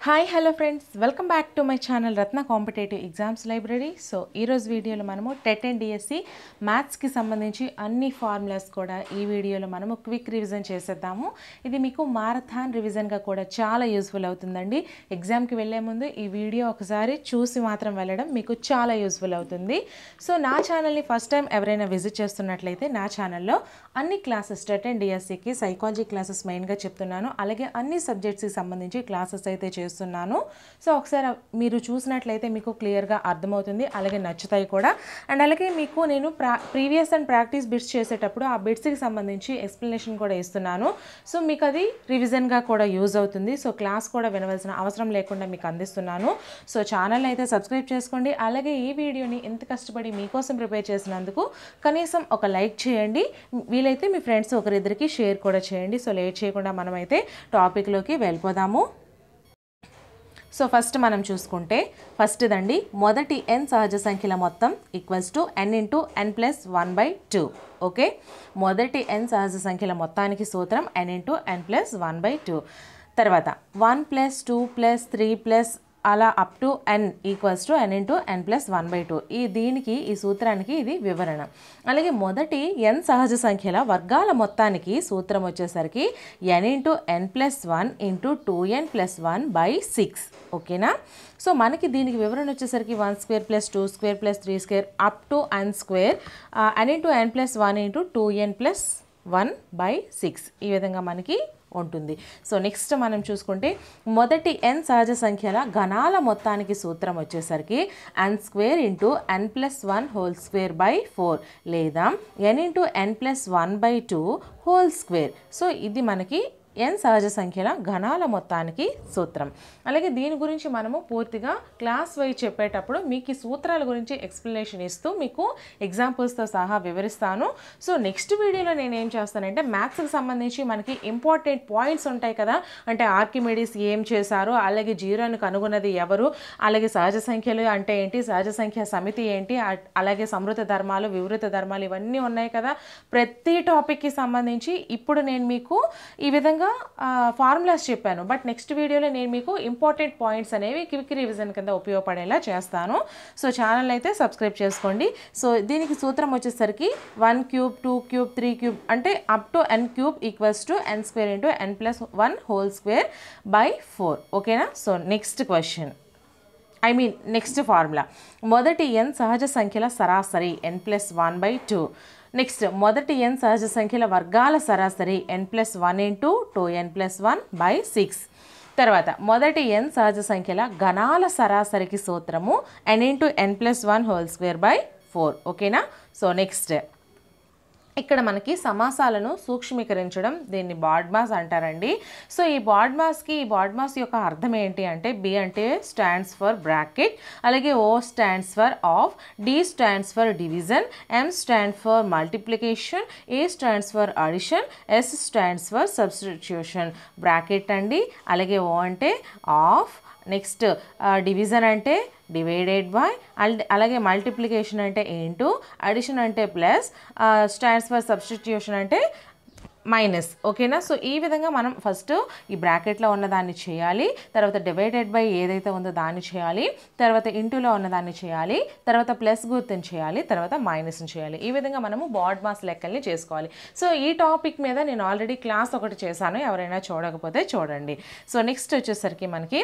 Hi hello friends, welcome back to my channel Ratna competitive exams library. So ఈరోజు వీడియోలో మనము TET and DSC మ్యాథ్స్కి సంబంధించి అన్ని formulas కూడా ఈ వీడియోలో మనము క్విక్ రివిజన్ చేసేద్దాము. ఇది మీకు మారథాన్ రివిజన్గా కూడా చాలా యూస్ఫుల్ అవుతుందండి. ఎగ్జామ్కి వెళ్ళే ముందు ఈ వీడియో ఒకసారి చూసి మాత్రం వెళ్ళడం మీకు చాలా యూస్ఫుల్ అవుతుంది. సో నా ఛానల్ని ఫస్ట్ టైం ఎవరైనా విజిట్ చేస్తున్నట్లయితే నా ఛానల్లో అన్ని క్లాసెస్ టెట్ అండ్ డిఎస్సికి సైకాలజీ క్లాసెస్ మెయిన్గా చెప్తున్నాను. అలాగే అన్ని సబ్జెక్ట్స్కి సంబంధించి క్లాసెస్ అయితే చేస్తున్నాను. సో ఒకసారి మీరు చూసినట్లయితే మీకు క్లియర్గా అర్థమవుతుంది, అలాగే నచ్చుతాయి కూడా. అండ్ అలాగే మీకు నేను ప్రీవియస్ అండ్ ప్రాక్టీస్ బిట్స్ చేసేటప్పుడు ఆ బిట్స్కి సంబంధించి ఎక్స్ప్లెనేషన్ కూడా ఇస్తున్నాను. సో మీకు అది రివిజన్గా కూడా యూజ్ అవుతుంది. సో క్లాస్ కూడా వినవలసిన అవసరం లేకుండా మీకు అందిస్తున్నాను. సో ఛానల్ అయితే సబ్స్క్రైబ్ చేసుకోండి. అలాగే ఈ వీడియోని ఎంత కష్టపడి మీకోసం ప్రిపేర్ చేసినందుకు కనీసం ఒక లైక్ చేయండి. వీలైతే మీ ఫ్రెండ్స్ ఒకరిద్దరికి షేర్ కూడా చేయండి. సో లేట్ చేయకుండా మనమైతే టాపిక్లోకి వెళ్ళిపోదాము. సో ఫస్ట్ మనం చూసుకుంటే ఫస్ట్ దండి, మొదటి n సహజ సంఖ్యల మొత్తం equals to n into n+1/2. Okay, మొదటి n సహజ సంఖ్యల మొత్తానికి సూత్రం n ఇంటూ n+1/2. తర్వాత 1 + 2 + 3 అలా up to n equals to n into n+1/2. ఈ సూత్రానికి ఇది వివరణ. అలాగే మొదటి n సహజ సంఖ్యల వర్గాల మొత్తానికి సూత్రం వచ్చేసరికి n into n+1 into 2n+1/6. ఓకేనా. సో మనకి దీనికి వివరణ వచ్చేసరికి 1² + 2² + 3² up to n², n into n+1 into 2n+1/6 ఈ విధంగా మనకి ఉంటుంది. సో నెక్స్ట్ మనం చూసుకుంటే మొదటి n సహజ సంఖ్యల ఘనాల మొత్తానికి సూత్రం వచ్చేసరికి n² ఇంటూ n+1² 4 లేదా n ఇంటూ n+1/2². సో ఇది మనకి n సహజ సంఖ్యల ఘనాల మొత్తానికి సూత్రం. అలాగే దీని గురించి మనము పూర్తిగా క్లాస్ వైజ్ చెప్పేటప్పుడు మీకు ఈ సూత్రాల గురించి ఎక్స్ప్లెనేషన్ ఇస్తూ మీకు ఎగ్జాంపుల్స్తో సహా వివరిస్తాను. సో నెక్స్ట్ వీడియోలో నేను ఏం చేస్తానంటే మ్యాథ్స్కి సంబంధించి మనకి ఇంపార్టెంట్ పాయింట్స్ ఉంటాయి కదా, అంటే ఆర్కిమిడీస్ ఏం చేశారు, అలాగే జీరోని కనుగొన్నది ఎవరు, అలాగే సహజ సంఖ్యలు అంటే ఏంటి, సహజ సంఖ్య సమితి ఏంటి, అలాగే సమృద్ధ ధర్మాలు, వివృత ధర్మాలు ఇవన్నీ ఉన్నాయి కదా. ప్రతి టాపిక్కి సంబంధించి ఇప్పుడు నేను మీకు ఈ విధంగా ఫార్ములాస్ చెప్పాను. బట్ నెక్స్ట్ వీడియోలో నేను మీకు ఇంపార్టెంట్ పాయింట్స్ అనేవి క్విక్ రివిజన్ కింద ఉపయోగపడేలా చేస్తాను. సో ఛానల్ అయితే సబ్స్క్రైబ్ చేసుకోండి. సో దీనికి సూత్రం వచ్చేసరికి 1³ 2³ 3³ అంటే up to n³ equals to n² into n+1² 4. ఓకేనా. So next question next formula, మొదటి n సహజ సంఖ్యల సరాసరి n+1/2. నెక్స్ట్ మొదటి n సహజ సంఖ్యల వర్గాల సరాసరి n+1 ఇంటూ 2n+1/6. తర్వాత మొదటి n సహజ సంఖ్యల ఘనాల సరాసరికి సూత్రము n ఇంటూ n+1² 4. ఓకేనా. సో నెక్స్ట్ ఇక్కడ మనకి సమాసాలను సూక్ష్మీకరించడం, దీన్ని బాడ్మాస్ అంటారండి. సో ఈ బాడ్మాస్ యొక్క అర్థం ఏంటి అంటే B అంటే స్టాండ్స్ ఫర్ బ్రాకెట్, అలాగే O stands for of, D stands for division, M stands for multiplication, A stands for addition, S stands for substitution. Bracket అండి, అలాగే O అంటే ఆఫ్, నెక్స్ట్ డివిజన్ అంటే డివైడెడ్ బై, అలాగే multiplication అంటే into, addition అంటే plus, stands for substitution అంటే minus. ఓకేనా. So ఈ విధంగా మనం ఫస్ట్ ఈ బ్రాకెట్లో ఉన్నదాన్ని చేయాలి, తర్వాత డివైడెడ్ బై ఏదైతే ఉందో దాన్ని చేయాలి, తర్వాత ఇంటూలో ఉన్నదాన్ని చేయాలి, తర్వాత ప్లస్ గుర్తుని చేయాలి, తర్వాత మైనస్ని చేయాలి. ఈ విధంగా మనము బాడ్మాస్ లెక్కల్ని చేసుకోవాలి. సో ఈ టాపిక్ మీద నేను ఆల్రెడీ క్లాస్ ఒకటి చేశాను, ఎవరైనా చూడకపోతే చూడండి. సో నెక్స్ట్ వచ్చేసరికి మనకి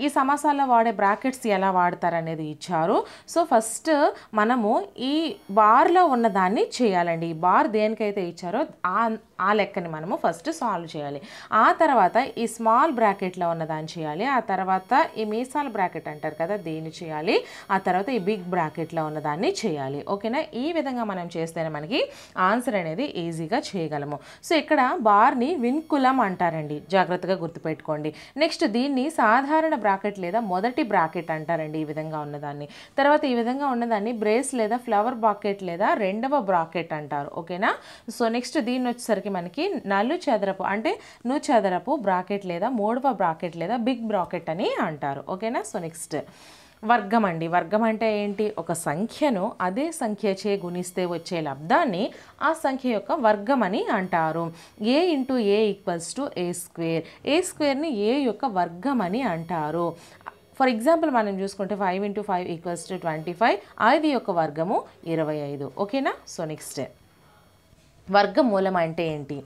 ఈ సమాసాల్లో వాడే బ్రాకెట్స్ ఎలా వాడతారనేది ఇచ్చారు. సో ఫస్ట్ మనము ఈ బార్లో ఉన్నదాన్ని చేయాలండి. ఈ బార్ దేనికైతే ఇచ్చారో ఆ లెక్కని మనము ఫస్ట్ సాల్వ్ చేయాలి. ఆ తర్వాత ఈ స్మాల్ బ్రాకెట్లో ఉన్నదాన్ని చేయాలి, ఆ తర్వాత ఈ మీసాల బ్రాకెట్ అంటారు కదా దీన్ని చేయాలి, ఆ తర్వాత ఈ బిగ్ బ్రాకెట్లో ఉన్నదాన్ని చేయాలి. ఓకేనా. ఈ విధంగా మనం చేస్తేనే మనకి ఆన్సర్ అనేది ఈజీగా చేయగలము. సో ఇక్కడ బార్ని విన్కులం అంటారండి, జాగ్రత్తగా గుర్తుపెట్టుకోండి. నెక్స్ట్ దీన్ని సాధారణ బ్రాకెట్ లేదా మొదటి బ్రాకెట్ అంటారండి ఈ విధంగా ఉన్నదాన్ని. తర్వాత ఈ విధంగా ఉన్నదాన్ని బ్రేస్ లేదా ఫ్లవర్ బ్రాకెట్ లేదా రెండవ బ్రాకెట్ అంటారు. ఓకేనా. సో నెక్స్ట్ దీన్ని వచ్చేసరికి మనకి నలు చదరపు అంటే చదరపు బ్రాకెట్ లేదా మూడవ బ్రాకెట్ లేదా బిగ్ బ్రాకెట్ అని అంటారు. ఓకేనా. సో నెక్స్ట్ వర్గం అండి. వర్గం అంటే ఏంటి? ఒక సంఖ్యను అదే సంఖ్యచే గుణిస్తే వచ్చే లబ్ధాన్ని ఆ సంఖ్య యొక్క వర్గం అని అంటారు. A into A equals to A square. A స్క్వేర్ని ఏ యొక్క వర్గం అని అంటారు. ఫర్ ఎగ్జాంపుల్ మనం చూసుకుంటే 5 ఇంటూ 5 ఈక్వల్స్ టు 25. 5 యొక్క వర్గము 25. ఓకేనా? సో నెక్స్ట్ వర్గమూలం అంటే ఏంటి?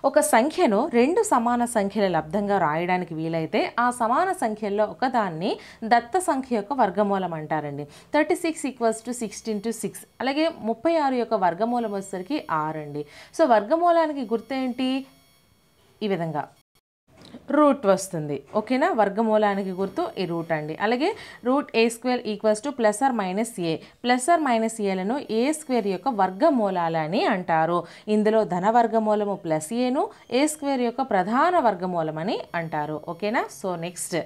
ఒక సంఖ్యను రెండు సమాన సంఖ్యల లబ్ధంగా రాయడానికి వీలైతే ఆ సమాన సంఖ్యల్లో ఒకదాన్ని దత్త సంఖ్య యొక్క వర్గమూలం అంటారండి. 36 ఈక్వల్స్ టు 16/6. అలాగే 36 యొక్క వర్గమూలం వచ్చేసరికి 6 అండి. సో వర్గమూలానికి గుర్తేంటి? ఈ విధంగా రూట్ వస్తుంది. ఓకేనా? వర్గమూలానికి గుర్తు ఈ రూట్ అండి. అలాగే root A square equals to plus are minus A. Plus are minus ఏలను ఏ స్క్వేర్ యొక్క వర్గమూలాలని అంటారు. ఇందులో ధన వర్గమూలము ప్లస్ ఏను, ఏ స్క్వేర్ యొక్క ప్రధాన వర్గమూలం అని అంటారు. ఓకేనా? సో నెక్స్ట్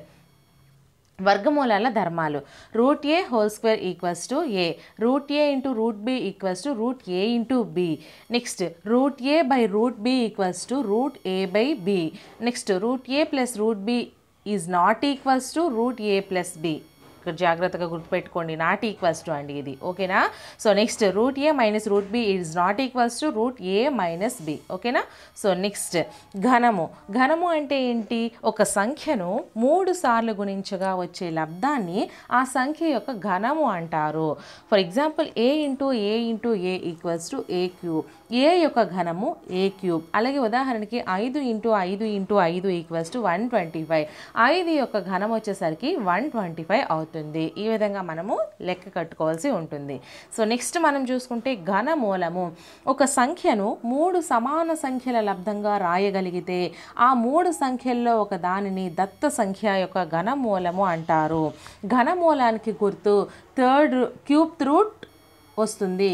వర్గమూలాల ధర్మాలు. Root A whole square equals to A. Root A into root B equals to root A into B. Next root A by root B equals to root A by B. Next root A plus root B is not equals to root A plus B. ఇక్కడ జాగ్రత్తగా గుర్తుపెట్టుకోండి, not equals to అండి ఇది. ఓకేనా? So next root A minus root B is not equals to root A minus B. ఓకేనా? So next ఘనము. ఘనము అంటే ఏంటి? ఒక సంఖ్యను 3 సార్లు గుణించగా వచ్చే లబ్ధాన్ని ఆ సంఖ్య యొక్క ఘనము అంటారు. For example A into A into A equals to A cube. A యొక్క ఘనము ఏ క్యూబ్. అలాగే ఉదాహరణకి 5 ఇంటూ 5 ఇంటూ 5 ఈక్వల్స్ టు 125. 5 యొక్క ఘనం వచ్చేసరికి 125 అవుతుంది. ఈ విధంగా మనము లెక్క కట్టుకోవాల్సి ఉంటుంది. సో నెక్స్ట్ మనం చూసుకుంటే ఘనమూలము. ఒక సంఖ్యను 3 సమాన సంఖ్యల లబ్ధంగా రాయగలిగితే ఆ 3 సంఖ్యల్లో ఒక దానిని దత్త సంఖ్య యొక్క ఘనమూలము అంటారు. ఘనమూలానికి గుర్తు థర్డ్ క్యూబ్ రూట్ వస్తుంది.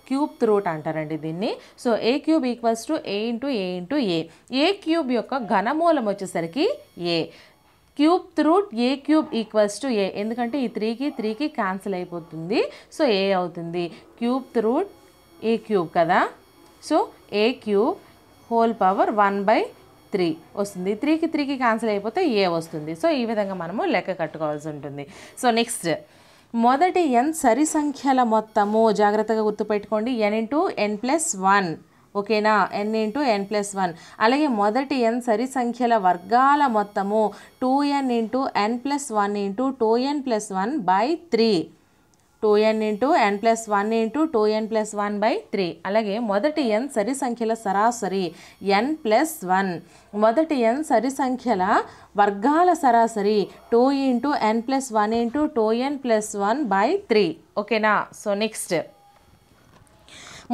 క్యూబ్ రూట్ అంటారండి దీన్ని. So A cube equals to A into A into A. A cube యొక్క ఘనమూలం వచ్చేసరికి A. Cube root A cube equals to A. ఎందుకంటే ఈ 3కి క్యాన్సిల్ అయిపోతుంది. సో ఏ అవుతుంది. క్యూబ్ రూట్ ఏ క్యూబ్ కదా. So A cube whole power 1/3 వస్తుంది. 3కి క్యాన్సిల్ అయిపోతే ఏ వస్తుంది. సో ఈ విధంగా మనము లెక్క కట్టుకోవాల్సి ఉంటుంది. సో నెక్స్ట్ మొదటి n సరి సంఖ్యల మొత్తము. జాగ్రత్తగా గుర్తుపెట్టుకోండి. n into n plus 1. ఓకేనా? n into n plus 1. అలాగే మొదటి n సరి సంఖ్యల వర్గాల మొత్తము 2n into n plus 1 into 2n plus 1/3. 2n into n plus 1 into 2n plus 1/3. అలాగే మొదటి n సరి సంఖ్యల సరాసరి n ప్లస్ 1. మొదటి n సరి సంఖ్యల వర్గాల సరాసరి 2 into n plus 1 into 2n plus 1/3. ఓకేనా? సో నెక్స్ట్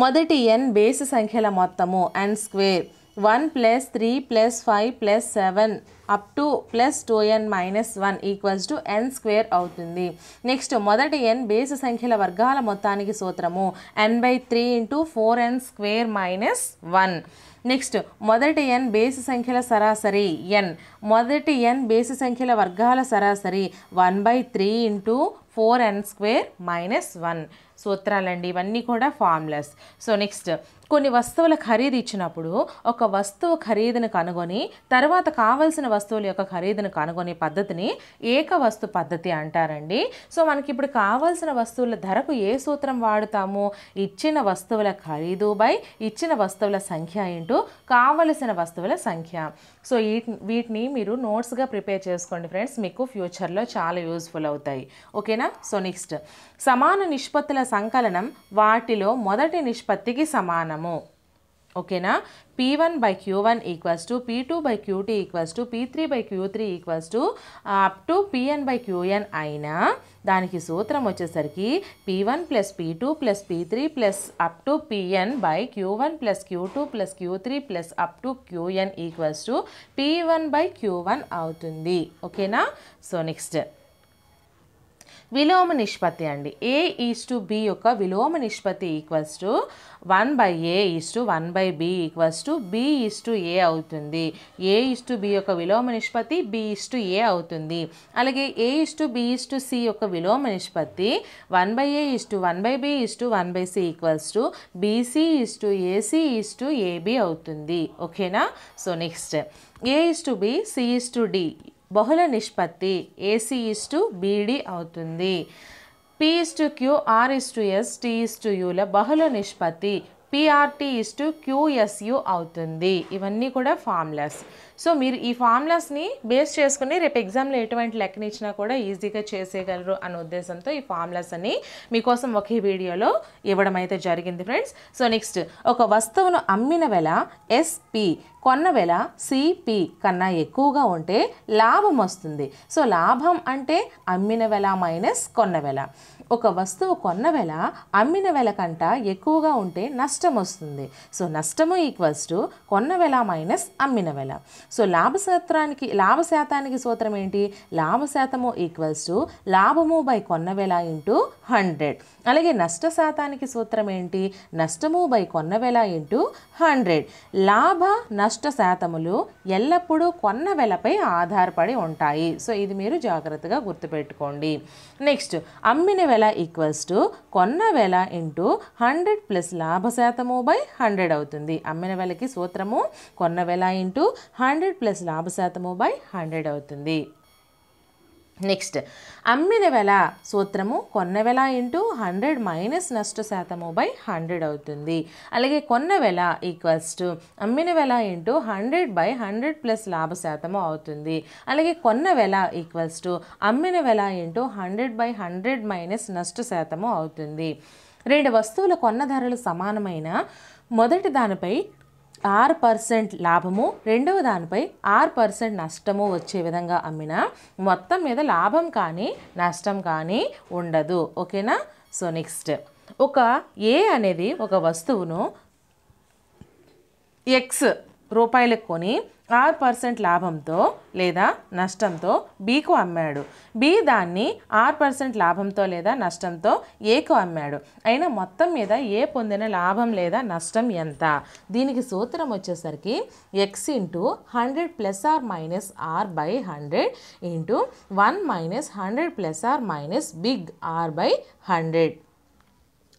మొదటి n బేసి సంఖ్యల మొత్తము n square. 1 plus 3 plus 5 plus 7 up to plus 2n minus 1 equals to n square అవుతుంది. నెక్స్ట్ మొదటి n బేసి సంఖ్యల వర్గాల మొత్తానికి సూత్రము n/3 into 4n square minus 1. Next మొదటి n బేసి సంఖ్యల సరాసరి n. మొదటి n బేసి సంఖ్యల వర్గాల సరాసరి 1/3 ఇంటూ 4n స్క్వేర్ మైనస్ 1. సూత్రాలండి ఇవన్నీ కూడా ఫార్ములాస్. సో నెక్స్ట్ కొన్ని వస్తువుల ఖరీదు ఇచ్చినప్పుడు ఒక వస్తువు ఖరీదును కనుగొని తర్వాత కావలసిన వస్తువుల యొక్క ఖరీదును కనుగొనే పద్ధతిని ఏక వస్తు పద్ధతి అంటారండి. సో మనకి ఇప్పుడు కావాల్సిన వస్తువుల ధరకు ఏ సూత్రం వాడుతాము? ఇచ్చిన వస్తువుల ఖరీదు బై ఇచ్చిన వస్తువుల సంఖ్య ఇంటూ కావలసిన వస్తువుల సంఖ్య. సో వీటిని మీరు నోట్స్గా ప్రిపేర్ చేసుకోండి ఫ్రెండ్స్, మీకు ఫ్యూచర్లో చాలా యూజ్ఫుల్ అవుతాయి. ఓకేనా? సో నెక్స్ట్ సమాన నిష్పత్తుల సంకలనం వాటిలో మొదటి నిష్పత్తికి సమానము. ఓకేనా? P1/Q1 equals to P2/Q2 equals to P3/Q3 equals to up to Pn/Qn అయినా దానికి సూత్రం వచ్చేసరికి P1 plus P2 plus P3 plus up to Pn/Q1 plus Q2 plus Q3 plus up to Qn equals to P1/Q1 అవుతుంది. ఓకేనా? So next విలోమ నిష్పత్తి అండి. A:B యొక్క విలోమ నిష్పత్తి equals to 1/A:1/B equals to B:A అవుతుంది. A:B యొక్క విలోమ నిష్పత్తి B:A అవుతుంది. అలాగే A:B:C యొక్క విలోమ నిష్పత్తి 1/A:1/B:1/C ఈక్వల్స్ టు BC:AC:AB అవుతుంది. ఓకేనా? సో నెక్స్ట్ A:B C:D బహుళ నిష్పత్తి AC:BD అవుతుంది. P:Q, R:S, T:U ల బహుళ నిష్పత్తి PRT:QSU అవుతుంది. ఇవన్నీ కూడా ఫార్ములాస్. సో మీరు ఈ ఫార్ములాస్ని బేస్ చేసుకుని రేపు ఎగ్జామ్లో ఎటువంటి లెక్కని ఇచ్చినా కూడా ఈజీగా చేసేయగలరు అనే ఉద్దేశంతో ఈ ఫార్ములాస్ అని మీకోసం ఒకే వీడియోలో ఇవ్వడం అయితే జరిగింది ఫ్రెండ్స్. సో నెక్స్ట్, ఒక వస్తువును అమ్మిన వెల SP, కొన్న వెల CP కన్నా ఎక్కువగా ఉంటే లాభం వస్తుంది. సో లాభం అంటే అమ్మిన వెల మైనస్ కొన్న వెల. ఒక వస్తువు కొన్న వెల అమ్మిన వెల కంట ఎక్కువగా ఉంటే నష్టం వస్తుంది. సో నష్టము ఈక్వల్స్ టు కొన్న వెల మైనస్ అమ్మిన వెల. సో లాభశాతానికి సూత్రం ఏంటి? లాభశాతము ఈక్వల్స్ టు లాభము బై కొన్న వెల ఇంటూ 100. అలాగే నష్ట శాతానికి సూత్రం ఏంటి? నష్టము బై కొన్న వెల ఇంటూ 100. లాభ నష్ట శాతములు ఎల్లప్పుడూ కొన్న వెలపై ఆధారపడి ఉంటాయి. సో ఇది మీరు జాగ్రత్తగా గుర్తుపెట్టుకోండి. నెక్స్ట్, అమ్మిన వెల ఈక్వల్స్ టు కొన్న వెల ఇంటూ 100 ప్లస్ లాభ శాతము బై 100 అవుతుంది. అమ్మిన వెలకి సూత్రము కొన్న వెల ఇంటూ 100 ప్లస్ లాభ శాతము బై 100 అవుతుంది. నెక్స్ట్, అమ్మిన వెల సూత్రము కొన్న వెల ఇంటూ 100 మైనస్ నష్ట శాతము బై 100 అవుతుంది. అలాగే కొన్న వెల ఈక్వల్స్ టు అమ్మిన వెల ఇంటూ 100 బై 100 ప్లస్ లాభ శాతము అవుతుంది. అలాగే కొన్న వెల ఈక్వల్స్ టు అమ్మిన వెల ఇంటూ 100 బై 100 మైనస్ నష్ట శాతము అవుతుంది. రెండు వస్తువుల కొన్న ధరలు సమానమైన మొదటి దానిపై 6% లాభము, రెండవ దానిపై 6% నష్టము వచ్చే విధంగా అమ్మిన మొత్తం మీద లాభం కానీ నష్టం కానీ ఉండదు. ఓకేనా? సో నెక్స్ట్, ఒక A అనేది ఒక వస్తువును X రూపాయలకు కొని 6% లాభంతో లేదా నష్టంతో Bకు అమ్మాడు. B దాన్ని 6% లాభంతో లేదా నష్టంతో Aకు అమ్మాడు. అయినా మొత్తం మీద A పొందిన లాభం లేదా నష్టం ఎంత? దీనికి సూత్రం వచ్చేసరికి X into 100 plus are minus R by 100 into 1 minus 100 plus are minus big R by 100.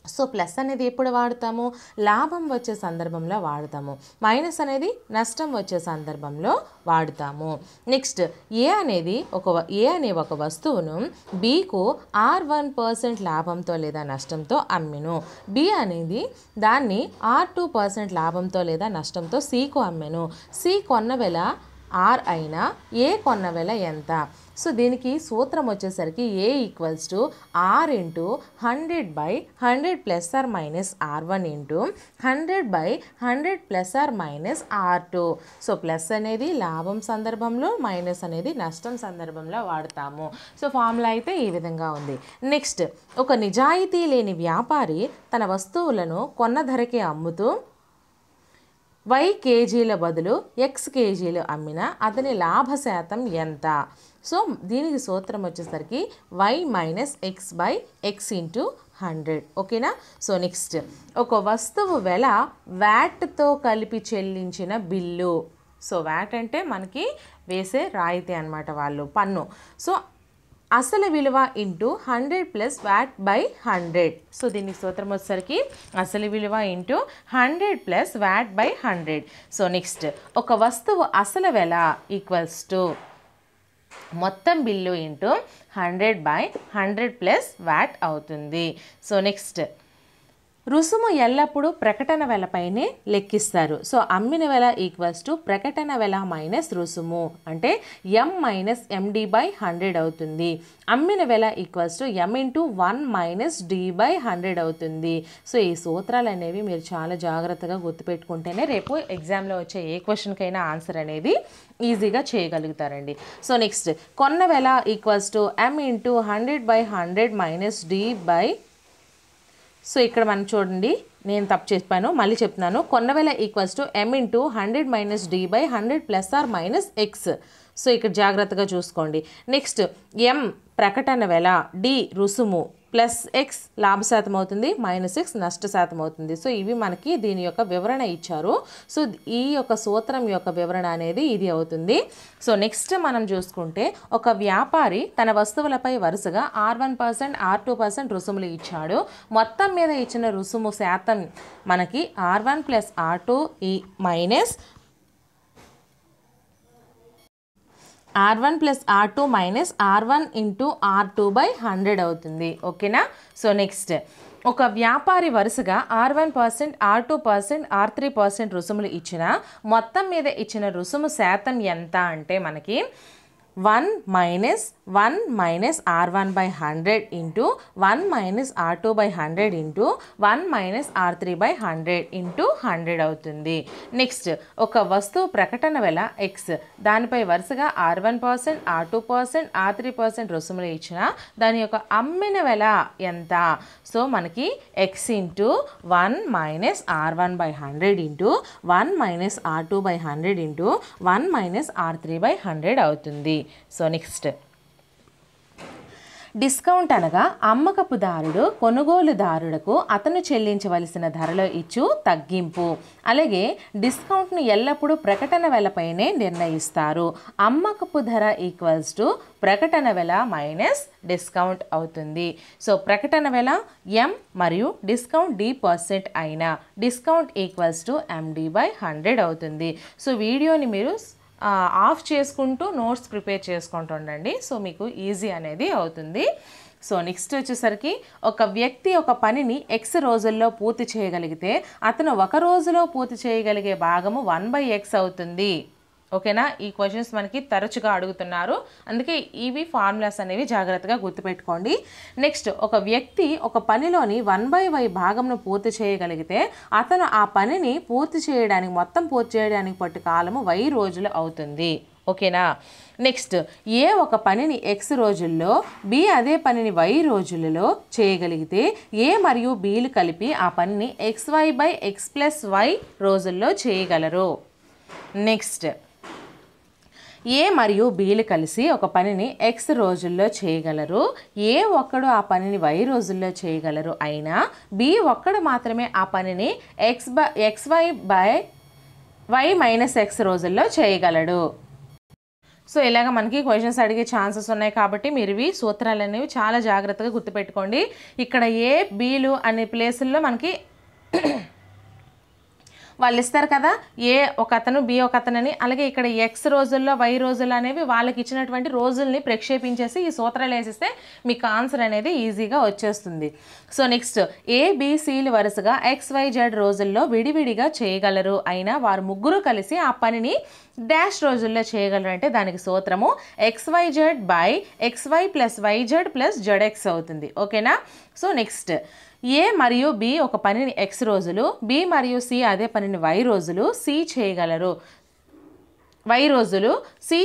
So plus అనేది ఎప్పుడు వాడతాము? లాభం వచ్చే సందర్భంలో వాడతాము. మైనస్ అనేది నష్టం వచ్చే సందర్భంలో వాడతాము. నెక్స్ట్, ఏ అనే ఒక వస్తువును Bకు 1% లాభంతో లేదా నష్టంతో అమ్మెను. B అనేది దాన్ని 2% లాభంతో లేదా నష్టంతో Cకు అమ్మెను. C కొన్న వెల R అయినా A కొన్న వెల ఎంత? సో దీనికి సూత్రం వచ్చేసరికి A equals to R into 100 by 100 plus are minus R1 into 100 by 100 plus are minus R2. So plus అనేది లాభం సందర్భంలో, మైనస్ అనేది నష్టం సందర్భంలో వాడతాము. సో ఫార్ములా అయితే ఈ విధంగా ఉంది. నెక్స్ట్, ఒక నిజాయితీ లేని వ్యాపారి తన వస్తువులను కొన్న ధరకే అమ్ముతూ Y కేజీల బదులు X కేజీలు అమ్మిన అతని లాభ శాతం ఎంత? సో దీనికి సూత్రం వచ్చేసరికి Y minus X by X into 100. ఓకేనా? సో నెక్స్ట్, ఒక వస్తువు వెల వ్యాట్తో కలిపి చెల్లించిన బిల్లు. సో వ్యాట్ అంటే మనకి వేసే రాయితీ అన్నమాట, వాళ్ళు పన్ను. సో అసలు విలువ into 100 plus VAT by 100. So దీనికి సూత్రం వచ్చేసరికి అసలు విలువ into 100 plus VAT by 100. So next, ఒక వస్తువు అసలు వెల ఈక్వల్స్ టు మొత్తం bill into 100 by 100 plus VAT అవుతుంది. సో నెక్స్ట్, రుసుము ఎల్లప్పుడూ ప్రకటన వెలపైనే లెక్కిస్తారు. సో అమ్మిన వెల ఈక్వల్స్ టు ప్రకటన వెల మైనస్ రుసుము అంటే M మైనస్ MD బై 100 అవుతుంది. అమ్మిన వెల equals to M into 1 minus D by 100 అవుతుంది. సో ఈ సూత్రాలు అనేవి మీరు చాలా జాగ్రత్తగా గుర్తుపెట్టుకుంటేనే రేపు ఎగ్జామ్లో వచ్చే ఏ క్వశ్చన్కైనా ఆన్సర్ అనేది ఈజీగా చేయగలుగుతారండి. సో నెక్స్ట్, కొన్న వెల equals to M into 100 by 100 minus D by. So ఇక్కడ మనం చూడండి, నేను తప్పు చెప్పాను, మళ్ళీ చెప్తున్నాను. కొన్న వెల equals to M into 100 minus D by 100 plus are minus X. So ఇక్కడ జాగ్రత్తగా చూసుకోండి. నెక్స్ట్, M ప్రకటన వెల, D రుసుము, ప్లస్ X లాభ శాతం అవుతుంది, మైనస్ X నష్ట శాతం అవుతుంది. సో ఇవి మనకి దీని యొక్క వివరణ ఇచ్చారు. సో ఈ యొక్క సూత్రం యొక్క వివరణ అనేది ఇది అవుతుంది. సో నెక్స్ట్ మనం చూసుకుంటే, ఒక వ్యాపారి తన వస్తువులపై వరుసగా R1%, R2% రుసుములు ఇచ్చాడు. మొత్తం మీద ఇచ్చిన రుసుము శాతం మనకి R1 plus R2 minus R1 plus R2 minus R1 into R2/100 అవుతుంది. ఓకేనా. సో నెక్స్ట్ ఒక వ్యాపారి వరుసగా R1%, R2%, R3% రుసుములు ఇచ్చిన మొత్తం మీద ఇచ్చిన రుసుము శాతం ఎంత అంటే మనకి 1 minus R1/100 into 1 minus R2/100 into 1 minus R3/100 into 100 అవుతుంది. నెక్స్ట్ ఒక వస్తువు ప్రకటన వెల X, దానిపై వరుసగా R1%, R2%, R3% రుసుములు ఇచ్చిన దాని యొక్క అమ్మిన వెల ఎంత? సో మనకి X into 1 minus R1/100 into 1 minus R2/100 into 1 minus R3/100 అవుతుంది. సో నెక్స్ట్ డిస్కౌంట్ అనగా అమ్మకపుదారుడు కొనుగోలుదారులకు అతను చెల్లించవలసిన ధరలో ఇచ్చు తగ్గింపు. అలాగే డిస్కౌంట్ను ఎల్లప్పుడూ ప్రకటన వెలపైనే నిర్ణయిస్తారు. అమ్మకపు ధర ఈక్వల్స్ టు ప్రకటన వెల మైనస్ డిస్కౌంట్ అవుతుంది. సో ప్రకటన వెల M మరియు డిస్కౌంట్ D% అయినా డిస్కౌంట్ ఈక్వల్స్ టు MD/100 అవుతుంది. సో వీడియోని మీరు ఆఫ్ చేసుకుంటూ నోట్స్ ప్రిపేర్ చేసుకుంటూ ఉండండి. సో మీకు ఈజీ అనేది అవుతుంది. సో నెక్స్ట్ వచ్చేసరికి ఒక వ్యక్తి ఒక పనిని X రోజుల్లో పూర్తి చేయగలిగితే అతను ఒక రోజులో పూర్తి చేయగలిగే భాగము 1/X అవుతుంది. ఓకేనా. ఈ క్వశ్చన్స్ మనకి తరచుగా అడుగుతున్నారు, అందుకే ఇవి ఫార్ములాస్ అనేవి జాగ్రత్తగా గుర్తుపెట్టుకోండి. నెక్స్ట్ ఒక వ్యక్తి ఒక పనిలోని 1/Y భాగంను పూర్తి చేయగలిగితే అతను ఆ పనిని మొత్తం పూర్తి చేయడానికి పట్టు కాలము Y రోజులు అవుతుంది. ఓకేనా. నెక్స్ట్ ఏ ఒక పనిని X రోజుల్లో, B అదే పనిని Y రోజులలో చేయగలిగితే A మరియు Bలు కలిపి ఆ పనిని XY/X+Y రోజుల్లో చేయగలరు. నెక్స్ట్ ఏ మరియు Bలు కలిసి ఒక పనిని X రోజుల్లో చేయగలరు. ఏ ఒక్కడు ఆ పనిని Y రోజుల్లో చేయగలరు అయినా B ఒక్కడు మాత్రమే ఆ పనిని XY/Y మైనస్ X రోజుల్లో చేయగలడు. సో ఇలాగ మనకి క్వశ్చన్స్ అడిగే ఛాన్సెస్ ఉన్నాయి కాబట్టి మీరు ఇవి సూత్రాలు అనేవి చాలా జాగ్రత్తగా గుర్తుపెట్టుకోండి. ఇక్కడ ఏ Bలు అనే ప్లేసుల్లో మనకి వాళ్ళు ఇస్తారు కదా, ఏ ఒక అతను B ఒక అతనని. అలాగే ఇక్కడ X రోజుల్లో Y రోజులు అనేవి వాళ్ళకి ఇచ్చినటువంటి రోజుల్ని ప్రక్షేపించేసి ఈ సూత్రాలు వేసిస్తే మీకు ఆన్సర్ అనేది ఈజీగా వచ్చేస్తుంది. సో నెక్స్ట్ ABCలు వరుసగా XYZ రోజుల్లో విడివిడిగా చేయగలరు అయినా వారు ముగ్గురు కలిసి ఆ పనిని డాష్ రోజుల్లో చేయగలరు అంటే దానికి సూత్రము XYZ/XY+YZ+ZX అవుతుంది. ఓకేనా. సో నెక్స్ట్ ఏ మరియు B ఒక పనిని X రోజులు, B మరియు C అదే పనిని Y రోజులు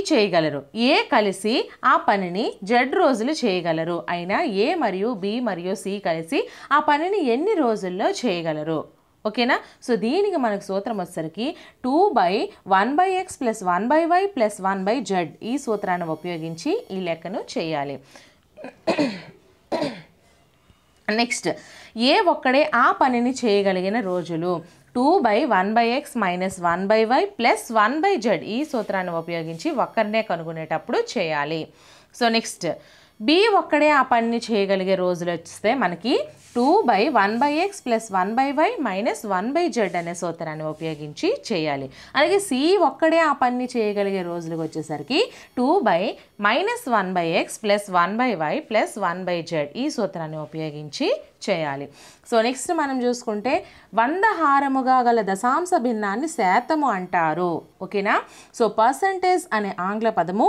చేయగలరు. ఏ కలిసి ఆ పనిని Z రోజులు చేయగలరు అయినా ఏ మరియు B మరియు C కలిసి ఆ పనిని ఎన్ని రోజుల్లో చేయగలరు? ఓకేనా. సో దీనికి మనకు సూత్రం వచ్చేసరికి 2/1/X + 1/Y + 1/Z ఈ సూత్రాన్ని ఉపయోగించి ఈ లెక్కను చేయాలి. నెక్స్ట్ ఏ ఒక్కడే ఆ పనిని చేయగలిగిన రోజులు 2/1/X - 1/Y + 1/Z ఈ సూత్రాన్ని ఉపయోగించి ఒక్కరినే కనుగొనేటప్పుడు చేయాలి. సో నెక్స్ట్ B ఒక్కడే ఆ పనిని చేయగలిగే రోజులు వస్తే మనకి 2/1/X + 1/Y - 1/Z అనే సూత్రాన్ని ఉపయోగించి చేయాలి. అలాగే C ఒక్కడే ఆ పనిని చేయగలిగే రోజులకు వచ్చేసరికి 2/-1/X + 1/Y + 1/Z ఈ సూత్రాన్ని ఉపయోగించి చేయాలి. సో నెక్స్ట్ మనం చూసుకుంటే 100 హారముగా గల దశాంశ భిన్నాన్ని శాతము అంటారు. ఓకేనా. సో పర్సంటేజ్ అనే ఆంగ్ల పదము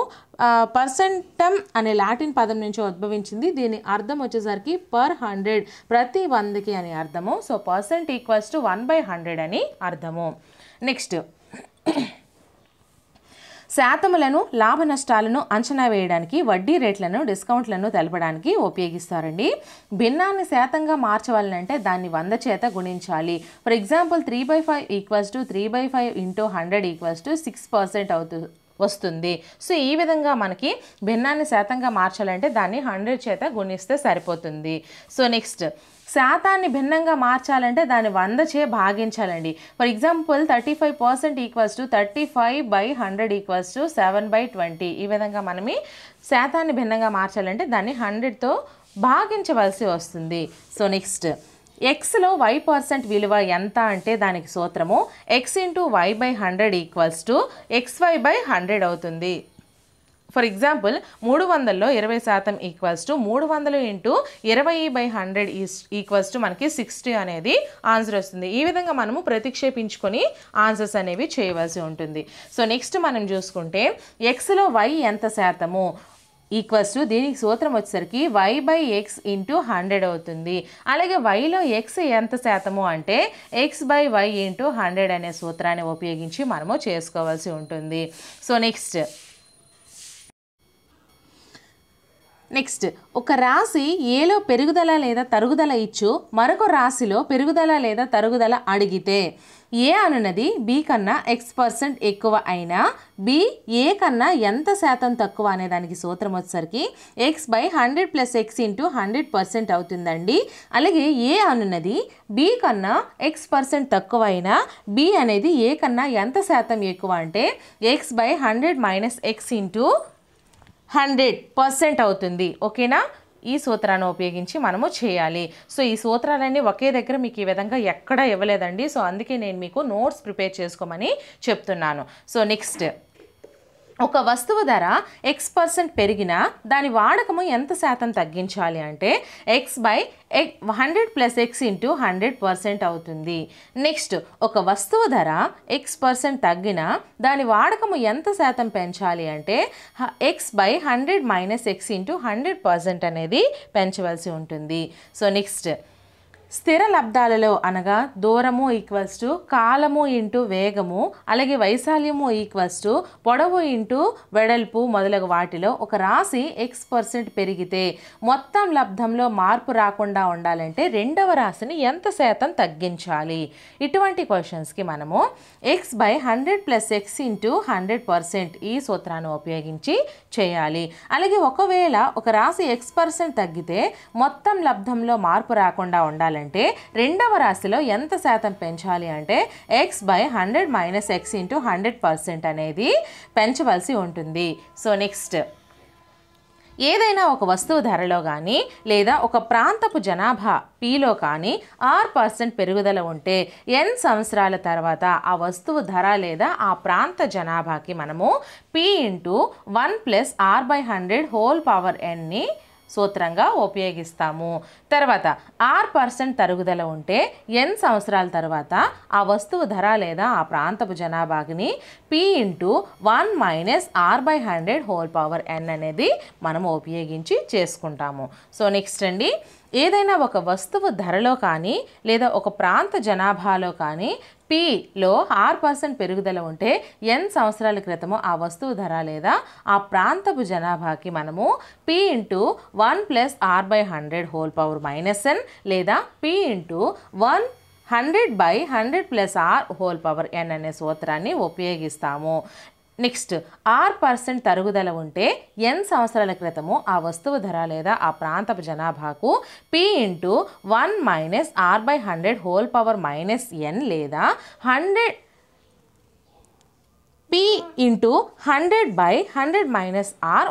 పర్సెంటమ్ అనే లాటిన్ పదం నుంచి ఉద్భవించింది. దీని అర్థం వచ్చేసరికి పర్ 100 ప్రతి 100కి అని అర్థము. సో పర్సెంట్ ఈక్వల్స్ టు 1/100 అని అర్థము. నెక్స్ట్ శాతములను, లాభ నష్టాలను అంచనా వేయడానికి వడ్డీ రేట్లను, డిస్కౌంట్లను తెలపడానికి ఉపయోగిస్తారండి. భిన్నాన్ని శాతంగా మార్చవాలంటే దాన్ని 100 చేత గుణించాలి. ఫర్ ఎగ్జాంపుల్ 3/5 = 3/5 × 100 = 6% వస్తుంది. సో ఈ విధంగా మనకి భిన్నాన్ని శాతంగా మార్చాలంటే దాన్ని 100 చేత గుణిస్తే సరిపోతుంది. సో నెక్స్ట్ శాతాన్ని భిన్నంగా మార్చాలంటే దాన్ని 100 చే భాగించాలండి. For example 35% = 35/100 = 7/20. ఈ విధంగా మనమి శాతాన్ని భిన్నంగా మార్చాలంటే దాన్ని 100తో భాగించవలసి వస్తుంది. సో నెక్స్ట్ Xలో Y% విలువ ఎంత అంటే దానికి సూత్రము X × Y/100 = XY/100 అవుతుంది. ఫర్ ఎగ్జాంపుల్ 300లో 20% equals to 300 into 20/100 equals to మనకి 60 అనేది ఆన్సర్ వస్తుంది. ఈ విధంగా మనము ప్రతిక్షేపించుకొని ఆన్సర్స్ అనేవి చేయవలసి ఉంటుంది. సో నెక్స్ట్ మనం చూసుకుంటే ఎక్స్లో వై ఎంత శాతము ఈక్వల్స్ టు దీనికి సూత్రం వచ్చేసరికి y/x ఇంటూ 100 అవుతుంది. అలాగే వైలో ఎక్స్ ఎంత శాతము అంటే x/y ఇంటూ 100 అనే సూత్రాన్ని ఉపయోగించి మనము చేసుకోవాల్సి ఉంటుంది. సో నెక్స్ట్ ఒక రాశి ఏలో పెరుగుదల లేదా తరుగుదల ఇచ్చు మరొక రాశిలో పెరుగుదల లేదా తరుగుదల అడిగితే ఏ అనున్నది బి కన్నా x% ఎక్కువ అయినా బి ఏ కన్నా ఎంత శాతం తక్కువ అనే దానికి సూత్రం వచ్చేసరికి x/100 + x ఇంటూ 100% అవుతుందండి. అలాగే ఏ అనున్నది బి కన్నా x% తక్కువ అయినా బి అనేది ఏ కన్నా ఎంత శాతం ఎక్కువ అంటే x/100 - x ఇంటూ 100% అవుతుంది. ఓకేనా? ఈ సూత్రాన్ని ఉపయోగించి మనము చేయాలి. సో ఈ సూత్రాలన్నీ ఒకే దగ్గర మీకు ఈ విధంగా ఎక్కడా ఇవ్వలేదండి. సో అందుకే నేను మీకు నోట్స్ ప్రిపేర్ చేసుకోమని చెప్తున్నాను. సో నెక్స్ట్ ఒక వస్తువు ధర x% పెరిగినా దాని వాడకము ఎంత శాతం తగ్గించాలి అంటే x/100 + x ఇంటూ 100% అవుతుంది. నెక్స్ట్ ఒక వస్తువు ధర x% తగ్గినా దాని వాడకము ఎంత శాతం పెంచాలి అంటే x/100 - x ఇంటూ 100% అనేది పెంచవలసి ఉంటుంది. సో నెక్స్ట్ స్థిర లబ్ధాలలో అనగా దూరము ఈక్వల్స్ టు కాలము ఇంటూ వేగము అలాగే వైశాల్యము ఈక్వల్స్ టు పొడవు ఇంటూ వెడల్పు మొదలగు వాటిలో ఒక రాశి x% పెరిగితే మొత్తం లబ్ధంలో మార్పు రాకుండా ఉండాలంటే రెండవ రాశిని ఎంత శాతం తగ్గించాలి? ఇటువంటి క్వశ్చన్స్కి మనము x/100 + x ఇంటూ 100% ఈ సూత్రాన్ని ఉపయోగించి చేయాలి. అలాగే ఒకవేళ ఒక రాశి x% తగ్గితే మొత్తం లబ్ధంలో మార్పు రాకుండా ఉండాలంటే రెండవ రాశిలో ఎంత శాతం పెంచాలి అంటే x/100 - x ఇంటూ 100% అనేది పెంచవలసి ఉంటుంది. సో నెక్స్ట్ ఏదైనా ఒక వస్తువు ధరలో కానీ లేదా ఒక ప్రాంతపు జనాభా Pలో కానీ 6% పెరుగుదల ఉంటే n సంవత్సరాల తర్వాత ఆ వస్తువు ధర లేదా ఆ ప్రాంత జనాభాకి మనము P ఇంటూ 1 + R/100 సూత్రంగా ఉపయోగిస్తాము. తర్వాత 6% తరుగుదల ఉంటే n సంవత్సరాల తర్వాత ఆ వస్తువు ధర లేదా ఆ ప్రాంతపు జనాభాని P ఇంటూ 1 - R/100 అనేది మనము ఉపయోగించి చేసుకుంటాము. సో నెక్స్ట్ అండి ఏదైనా ఒక వస్తువు ధరలో కానీ లేదా ఒక ప్రాంత జనాభాలో కానీ Pలో 6% పెరుగుదల ఉంటే n సంవత్సరాల క్రితము ఆ వస్తువు ధర లేదా ఆ ప్రాంతపు జనాభాకి మనము P ఇంటూ 1 + R/100 లేదా P ఇంటూ 100/100 + R అనే సూత్రాన్ని ఉపయోగిస్తాము. నెక్స్ట్ 6% తరుగుదల ఉంటే n సంవత్సరాల క్రితము ఆ వస్తువు ధర లేదా ఆ ప్రాంతపు జనాభాకు P ఇంటూ 1 - R/100 లేదా 100 P ఇంటూ 100/100 R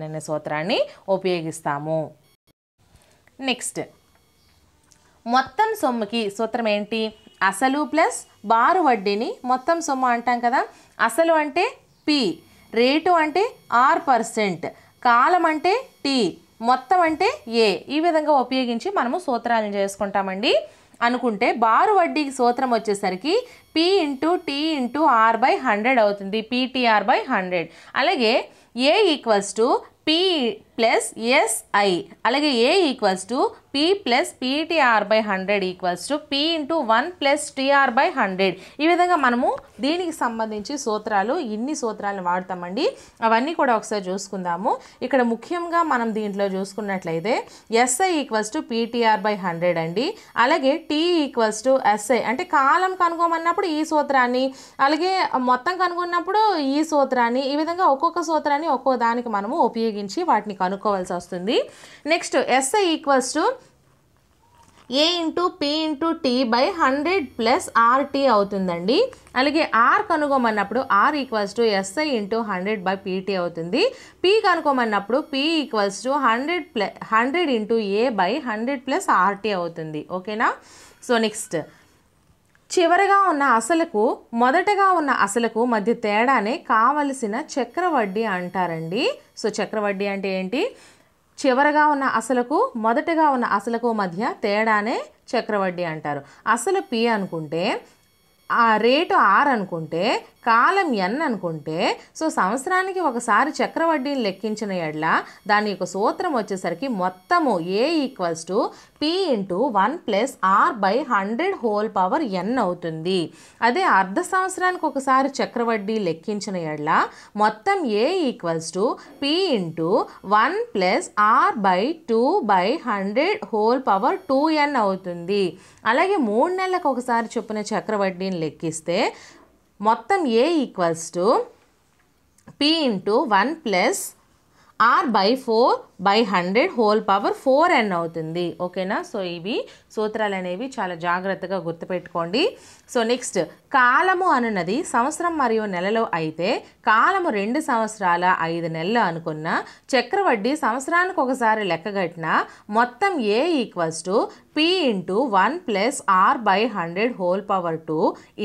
అనే సూత్రాన్ని ఉపయోగిస్తాము. నెక్స్ట్ మొత్తం సొమ్ముకి సూత్రం ఏంటి? అసలు ప్లస్ బారు వడ్డీని మొత్తం సొమ్ము అంటాం కదా. అసలు అంటే P, రేటు అంటే R%, కాలం అంటే T, మొత్తం అంటే A. ఈ విధంగా ఉపయోగించి మనము సూత్రాలను చేసుకుంటామండి. అనుకుంటే బారు వడ్డీకి సూత్రం వచ్చేసరికి P into T into R/100 అవుతుంది. PTR/100. అలాగే A equals to P plus SI. అలాగే A equals to P plus PTR/100 equals to P into 1 + TR/100. ఈ విధంగా మనము దీనికి సంబంధించి సూత్రాలు ఇన్ని సూత్రాలను వాడతామండి. అవన్నీ కూడా ఒకసారి చూసుకుందాము. ఇక్కడ ముఖ్యంగా మనం దీంట్లో చూసుకున్నట్లయితే SI ఈక్వల్స్ టు PTR/100 అండి. అలాగే T ఈక్వల్స్ టు SI అంటే కాలం కనుగొమన్నప్పుడు ఈ సూత్రాన్ని, అలాగే మొత్తం కనుగొన్నప్పుడు ఈ సూత్రాన్ని, ఈ విధంగా ఒక్కొక్క సూత్రాన్ని ఒక్కో దానికి మనము ఉపయోగించి వాటిని కనుక్కోవాల్సి వస్తుంది. Next SI equals to A into P into T/100 + RT అవుతుందండి. అలాగే R కనుగొమన్నప్పుడు R equals to SI into 100/PT అవుతుంది. P కనుగొమన్నప్పుడు P equals to 100 into A/100 + RT అవుతుంది. ఓకేనా? సో నెక్స్ట్ చివరగా ఉన్న అసలుకు మొదటగా ఉన్న అసలుకు మధ్య తేడానే కావలసిన చక్రవడ్డీ అంటారండి. సో చక్రవడ్డీ అంటే ఏంటి? చివరగా ఉన్న అసలుకు మొదటగా ఉన్న అసలుకు మధ్య తేడానే చక్రవడ్డీ అంటారు. అసలు పి అనుకుంటే, ఆ రేటు ఆర్ అనుకుంటే, కాలం ఎన్ అనుకుంటే, సో సంవత్సరానికి ఒకసారి చక్రవడ్డీని లెక్కించిన ఎడ్ల దాని యొక్క సూత్రం వచ్చేసరికి మొత్తము A equals to P into 1+r/100 అవుతుంది. అదే అర్ధ సంవత్సరానికి ఒకసారి చక్రవడ్డీ లెక్కించిన ఎడ్ల మొత్తం A equals to P into 1+r/2/100 అవుతుంది. అలాగే 3 నెలలకు ఒకసారి చొప్పున చక్రవడ్డీని లెక్కిస్తే మొత్తం A equals to P into 1+r/4/100 అవుతుంది. ఓకేనా? సో ఇవి సూత్రాలు అనేవి చాలా జాగ్రత్తగా గుర్తుపెట్టుకోండి. సో నెక్స్ట్, కాలము అనున్నది సంవత్సరం మరియు నెలలో అయితే కాలము 2 సంవత్సరాల 5 నెలలు అనుకున్న చక్రవడ్డీ సంవత్సరానికి ఒకసారి లెక్కగట్టిన మొత్తం A equals to P into 1+r/100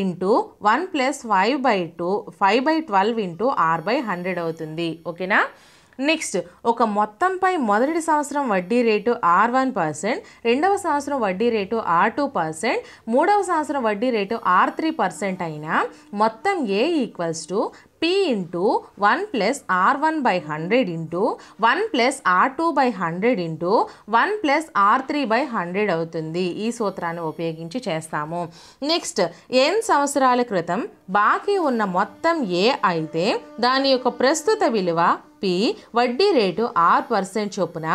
into 1+5/12 into r/100 అవుతుంది. ఓకేనా? నెక్స్ట్, ఒక మొత్తంపై మొదటి సంవత్సరం వడ్డీ రేటు R1%, రెండవ సంవత్సరం వడ్డీ రేటు R2%, మూడవ సంవత్సరం వడ్డీ రేటు R3% అయినా మొత్తం A equals to P into 1+r1/100 into 1+r2/100 into 1+r3/100 అవుతుంది. ఈ సూత్రాన్ని ఉపయోగించి చేస్తాము. నెక్స్ట్, n సంవత్సరాల క్రితం బాకీ ఉన్న మొత్తం ఏ అయితే దాని యొక్క ప్రస్తుత విలువ పి, వడ్డీ రేటు R% చొప్పున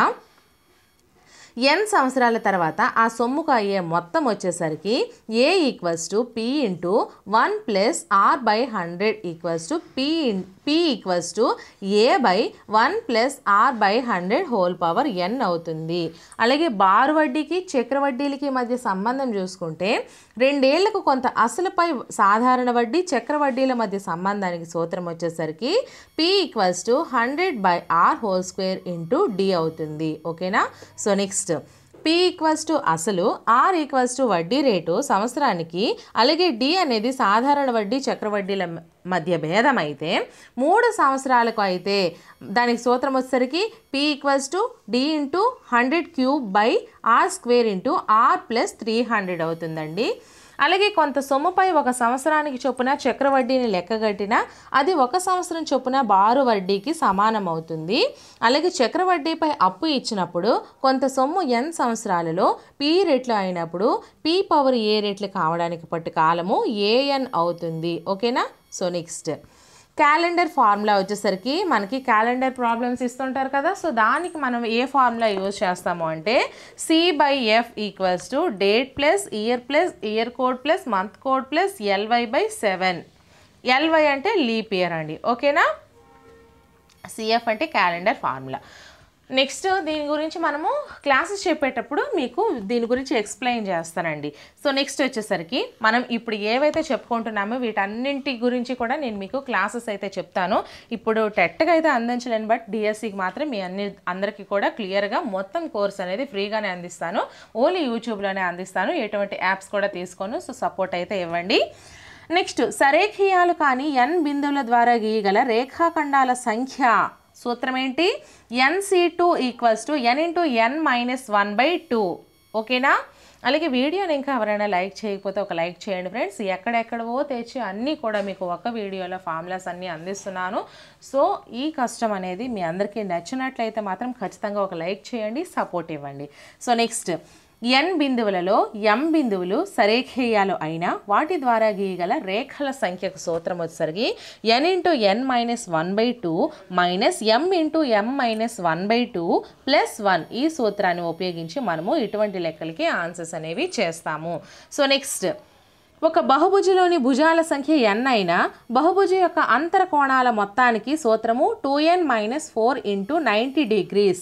n సంవత్సరాల తర్వాత ఆ సొమ్ముకు అయ్యే మొత్తం వచ్చేసరికి A equals to P into 1+r/100 equals to P equals to a/1+r/100 అవుతుంది. అలాగే బారు వడ్డీకి చక్రవడ్డీలకి మధ్య సంబంధం చూసుకుంటే 2 ఏళ్లకు కొంత అసలుపై సాధారణ వడ్డీ చక్రవడ్డీల మధ్య సంబంధానికి సూత్రం వచ్చేసరికి P equals to 100/r² into D అవుతుంది. ఓకేనా? So next, P equals to అసలు, ఆర్ ఈక్వల్స్ టు వడ్డీ రేటు సంవత్సరానికి, అలాగే డి అనేది సాధారణ వడ్డీ చక్రవడ్డీల మధ్య భేదం అయితే 3 సంవత్సరాలకు అయితే దానికి సూత్రం వచ్చేసరికి P equals to D into 100³ into r+300 అవుతుందండి. అలాగే కొంత సొమ్ముపై ఒక సంవత్సరానికి చొప్పున చక్రవడ్డీని లెక్కగట్టిన అది 1 సంవత్సరం చొప్పున బారు వడ్డీకి సమానం అవుతుంది. అలాగే చక్రవడ్డీపై అప్పు ఇచ్చినప్పుడు కొంత సొమ్ము n సంవత్సరాలలో పి రెట్లు అయినప్పుడు p⁴ రెట్లు కావడానికి పట్టు కాలము an అవుతుంది. ఓకేనా? సో నెక్స్ట్, క్యాలెండర్ ఫార్ములా వచ్చేసరికి మనకి క్యాలెండర్ ప్రాబ్లమ్స్ ఇస్తుంటారు కదా. సో దానికి మనం ఏ ఫార్ములా యూజ్ చేస్తాము అంటే C/F equals to date plus year code plus month code plus LY/7. LY అంటే లీప్ ఇయర్ అండి. ఓకేనా? CF అంటే క్యాలెండర్ ఫార్ములా. నెక్స్ట్, దీని గురించి మనము క్లాసెస్ చెప్పేటప్పుడు మీకు దీని గురించి ఎక్స్ప్లెయిన్ చేస్తానండి. సో నెక్స్ట్ వచ్చేసరికి మనం ఇప్పుడు ఏవైతే చెప్పుకుంటున్నామో వీటన్నింటి గురించి కూడా నేను మీకు క్లాసెస్ అయితే చెప్తాను. ఇప్పుడు టెట్గా అయితే అందించలేను, బట్ డిఎస్సికి మాత్రం మీ అందరికీ కూడా క్లియర్గా మొత్తం కోర్స్ అనేది ఫ్రీగానే అందిస్తాను. ఓన్లీ యూట్యూబ్లోనే అందిస్తాను. ఎటువంటి యాప్స్ కూడా తీసుకోను. సో సపోర్ట్ అయితే ఇవ్వండి. నెక్స్ట్, సరేఖీయాలు కానీ n బిందువుల ద్వారా గీయగల రేఖాఖండాల సంఖ్య సూత్రం ఏంటి? nc2 equals to n into n-1/2. ఓకేనా? అలాగే వీడియోని ఇంకా ఎవరైనా లైక్ చేయకపోతే ఒక లైక్ చేయండి ఫ్రెండ్స్. ఎక్కడెక్కడవో తెచ్చి అన్నీ కూడా మీకు ఒక వీడియోలో ఫార్ములాస్ అన్నీ అందిస్తున్నాను. సో ఈ కష్టం అనేది మీ అందరికీ నచ్చినట్లయితే మాత్రం ఖచ్చితంగా ఒక లైక్ చేయండి, సపోర్ట్ ఇవ్వండి. సో నెక్స్ట్, n బిందువులలో m బిందువులు సరేఖేయాలు అయినా వాటి ద్వారా గీయగల రేఖల సంఖ్యకు సూత్రం వచ్చేసరికి n into n-1/2 minus m into m-1/2 plus 1. ఈ సూత్రాన్ని ఉపయోగించి మనము ఇటువంటి లెక్కలకి ఆన్సర్స్ అనేవి చేస్తాము. సో నెక్స్ట్, ఒక బహుభుజిలోని భుజాల సంఖ్య n అయినా బహుభుజి యొక్క అంతర కోణాల మొత్తానికి సూత్రము 2n - 4 × 90 degrees.